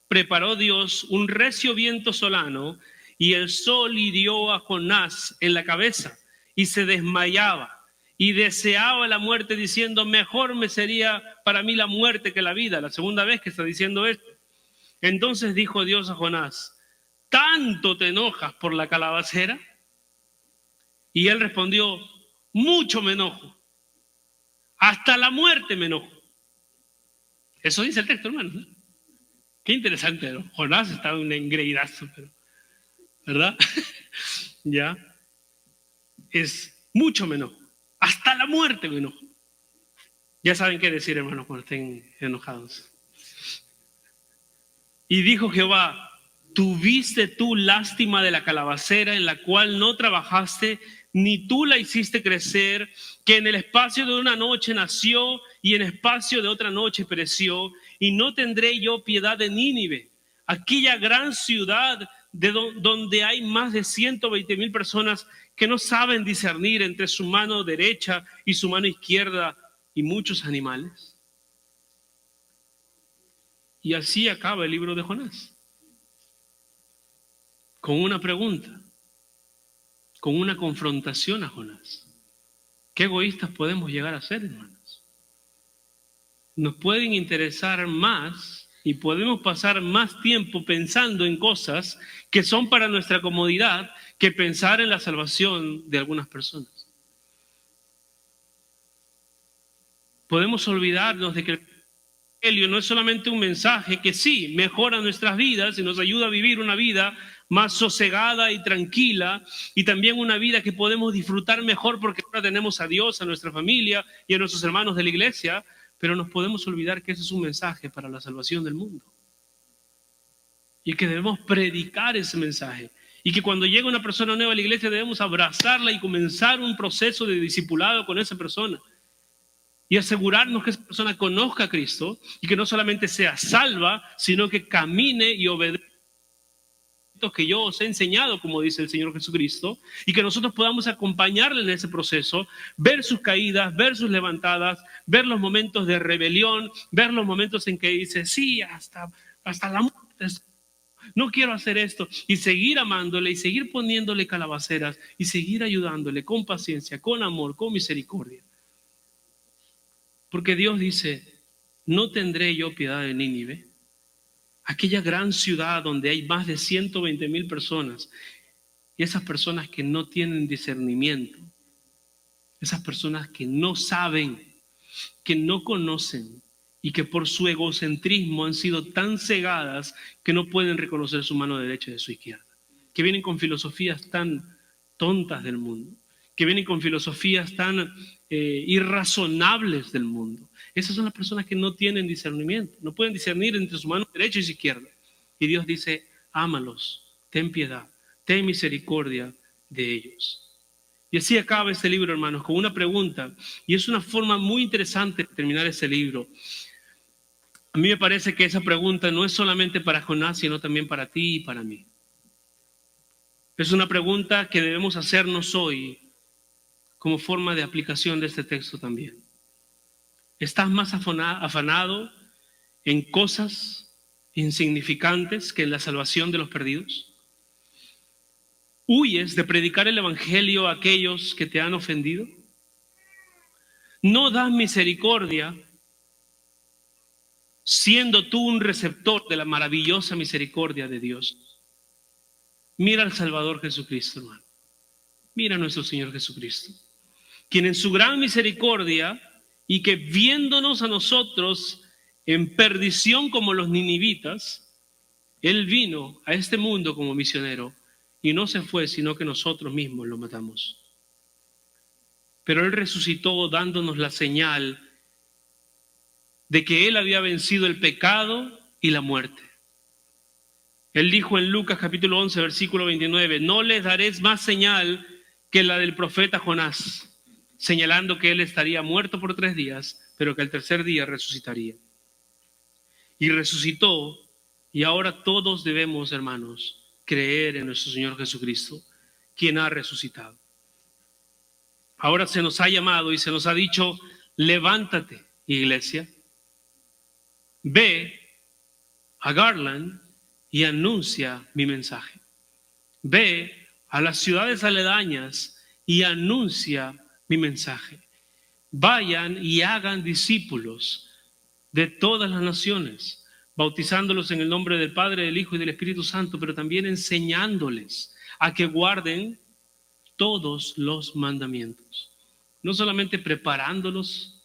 preparó Dios un recio viento solano, y el sol hirió a Jonás en la cabeza, y se desmayaba, y deseaba la muerte, diciendo, mejor me sería para mí la muerte que la vida. La segunda vez que está diciendo esto. Entonces dijo Dios a Jonás, ¿tanto te enojas por la calabacera? Y él respondió, mucho me enojo, hasta la muerte me enojo. Eso dice el texto, hermano, ¿no? Qué interesante, ¿no? Jonás estaba un engreidazo, ¿verdad? Ya. Es mucho me enojo, hasta la muerte me enojo. Ya saben qué decir, hermanos, cuando estén enojados. Y dijo Jehová, ¿tuviste tú lástima de la calabacera en la cual no trabajaste, ni tú la hiciste crecer, que en el espacio de una noche nació y en espacio de otra noche pereció? Y no tendré yo piedad de Nínive, aquella gran ciudad donde hay más de 120,000 personas que no saben discernir entre su mano derecha y su mano izquierda, y muchos animales. Y así acaba el libro de Jonás, con una pregunta, con una confrontación a Jonás. ¿Qué egoístas podemos llegar a ser, hermanos? Nos pueden interesar más y podemos pasar más tiempo pensando en cosas que son para nuestra comodidad que pensar en la salvación de algunas personas. Podemos olvidarnos de que el Evangelio no es solamente un mensaje que sí mejora nuestras vidas y nos ayuda a vivir una vida más sosegada y tranquila, y también una vida que podemos disfrutar mejor porque ahora tenemos a Dios, a nuestra familia y a nuestros hermanos de la iglesia, pero nos podemos olvidar que ese es un mensaje para la salvación del mundo y que debemos predicar ese mensaje, y que cuando llega una persona nueva a la iglesia debemos abrazarla y comenzar un proceso de discipulado con esa persona y asegurarnos que esa persona conozca a Cristo y que no solamente sea salva, sino que camine y obedezca que yo os he enseñado, como dice el Señor Jesucristo, y que nosotros podamos acompañarle en ese proceso, ver sus caídas, ver sus levantadas, ver los momentos de rebelión, ver los momentos en que dice, sí, hasta la muerte, no quiero hacer esto, y seguir amándole y seguir poniéndole calabaceras y seguir ayudándole con paciencia, con amor, con misericordia. Porque Dios dice, ¿no tendré yo piedad de Nínive? Aquella gran ciudad donde hay más de 120,000 personas, y esas personas que no tienen discernimiento, esas personas que no saben, que no conocen y que por su egocentrismo han sido tan cegadas que no pueden reconocer su mano derecha de su izquierda, que vienen con filosofías tan tontas del mundo, que vienen con filosofías tan irrazonables del mundo. Esas son las personas que no tienen discernimiento, no pueden discernir entre su mano derecha y su izquierda. Y Dios dice, ámalos, ten piedad, ten misericordia de ellos. Y así acaba este libro, hermanos, con una pregunta. Y es una forma muy interesante de terminar ese libro. A mí me parece que esa pregunta no es solamente para Jonás, sino también para ti y para mí. Es una pregunta que debemos hacernos hoy como forma de aplicación de este texto también. ¿Estás más afanado en cosas insignificantes que en la salvación de los perdidos? ¿Huyes de predicar el evangelio a aquellos que te han ofendido? ¿No das misericordia siendo tú un receptor de la maravillosa misericordia de Dios. Mira al Salvador Jesucristo, hermano. Mira a nuestro Señor Jesucristo, quien en su gran misericordia y que viéndonos a nosotros en perdición como los ninivitas, Él vino a este mundo como misionero y no se fue, sino que nosotros mismos lo matamos. Pero Él resucitó dándonos la señal de que Él había vencido el pecado y la muerte. Él dijo en Lucas capítulo 11, versículo 29, no les daréis más señal que la del profeta Jonás, señalando que él estaría muerto por 3 días, pero que al tercer día resucitaría. Y resucitó, y ahora todos debemos, hermanos, creer en nuestro Señor Jesucristo, quien ha resucitado. Ahora se nos ha llamado y se nos ha dicho, levántate, iglesia, ve a Garland y anuncia mi mensaje. Ve a las ciudades aledañas y anuncia mi mensaje. Vayan y hagan discípulos de todas las naciones, bautizándolos en el nombre del Padre, del Hijo y del Espíritu Santo, pero también enseñándoles a que guarden todos los mandamientos. No solamente preparándolos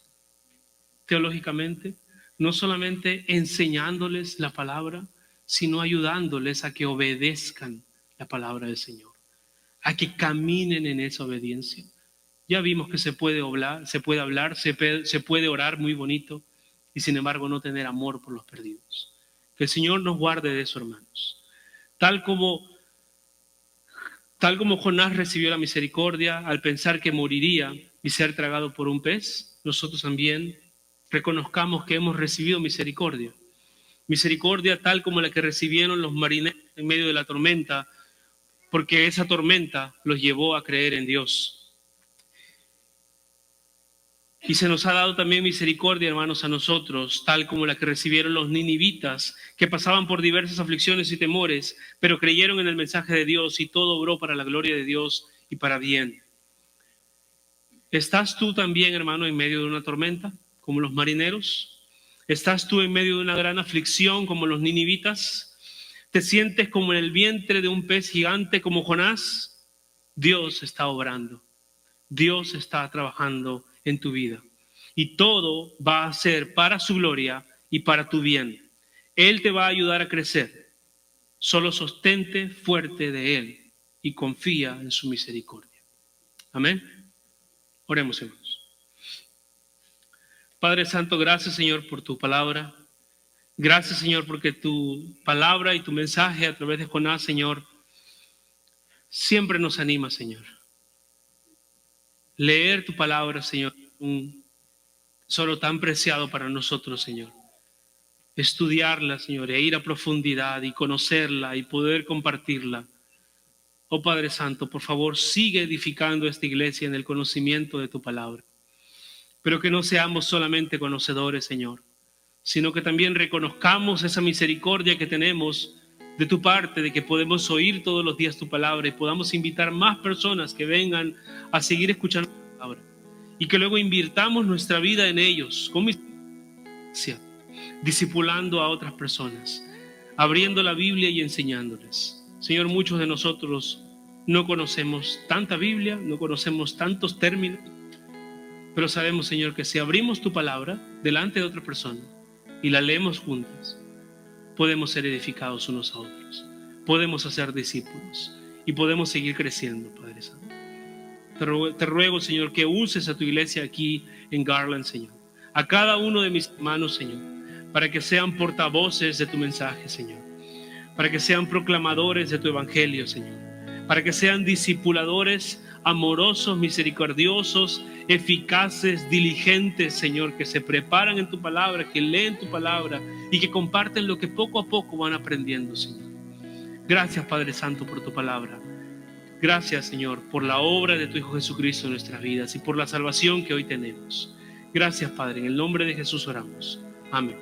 teológicamente, no solamente enseñándoles la palabra, sino ayudándoles a que obedezcan la palabra del Señor, a que caminen en esa obediencia. Ya vimos que se puede hablar, se puede orar muy bonito y sin embargo no tener amor por los perdidos. Que el Señor nos guarde de eso, hermanos. Tal como Jonás recibió la misericordia al pensar que moriría y ser tragado por un pez, nosotros también reconozcamos que hemos recibido misericordia. Misericordia tal como la que recibieron los marineros en medio de la tormenta, porque esa tormenta los llevó a creer en Dios. Y se nos ha dado también misericordia, hermanos, a nosotros, tal como la que recibieron los ninivitas, que pasaban por diversas aflicciones y temores, pero creyeron en el mensaje de Dios y todo obró para la gloria de Dios y para bien. ¿Estás tú también, hermano, en medio de una tormenta, como los marineros? ¿Estás tú en medio de una gran aflicción, como los ninivitas? ¿Te sientes como en el vientre de un pez gigante, como Jonás? Dios está obrando. Dios está trabajando en tu vida. Y todo va a ser para su gloria y para tu bien. Él te va a ayudar a crecer. Solo sostente fuerte de Él y confía en su misericordia. Amén. Oremos, hermanos. Padre Santo, gracias, Señor, por tu palabra. Gracias, Señor, porque tu palabra y tu mensaje a través de Jonás, Señor, siempre nos anima, Señor. Leer tu palabra, Señor, un tesoro tan preciado para nosotros, Señor. Estudiarla, Señor, e ir a profundidad y conocerla y poder compartirla. Oh Padre Santo, por favor, sigue edificando esta iglesia en el conocimiento de tu palabra. Pero que no seamos solamente conocedores, Señor, sino que también reconozcamos esa misericordia que tenemos de tu parte, de que podemos oír todos los días tu palabra y podamos invitar más personas que vengan a seguir escuchando tu palabra. Y que luego invirtamos nuestra vida en ellos, con misericordia, discipulando a otras personas, abriendo la Biblia y enseñándoles. Señor, muchos de nosotros no conocemos tanta Biblia, no conocemos tantos términos, pero sabemos, Señor, que si abrimos tu palabra delante de otra persona y la leemos juntas, podemos ser edificados unos a otros, podemos hacer discípulos y podemos seguir creciendo, Padre Santo. Te ruego, Señor, que uses a tu iglesia aquí en Garland, Señor, a cada uno de mis hermanos, Señor, para que sean portavoces de tu mensaje, Señor, para que sean proclamadores de tu evangelio, Señor, para que sean discipuladores amorosos, misericordiosos, eficaces, diligentes, Señor, que se preparan en tu palabra, que leen tu palabra y que comparten lo que poco a poco van aprendiendo, Señor. Gracias, Padre Santo, por tu palabra. Gracias, Señor, por la obra de tu Hijo Jesucristo en nuestras vidas y por la salvación que hoy tenemos. Gracias, Padre. En el nombre de Jesús oramos. Amén.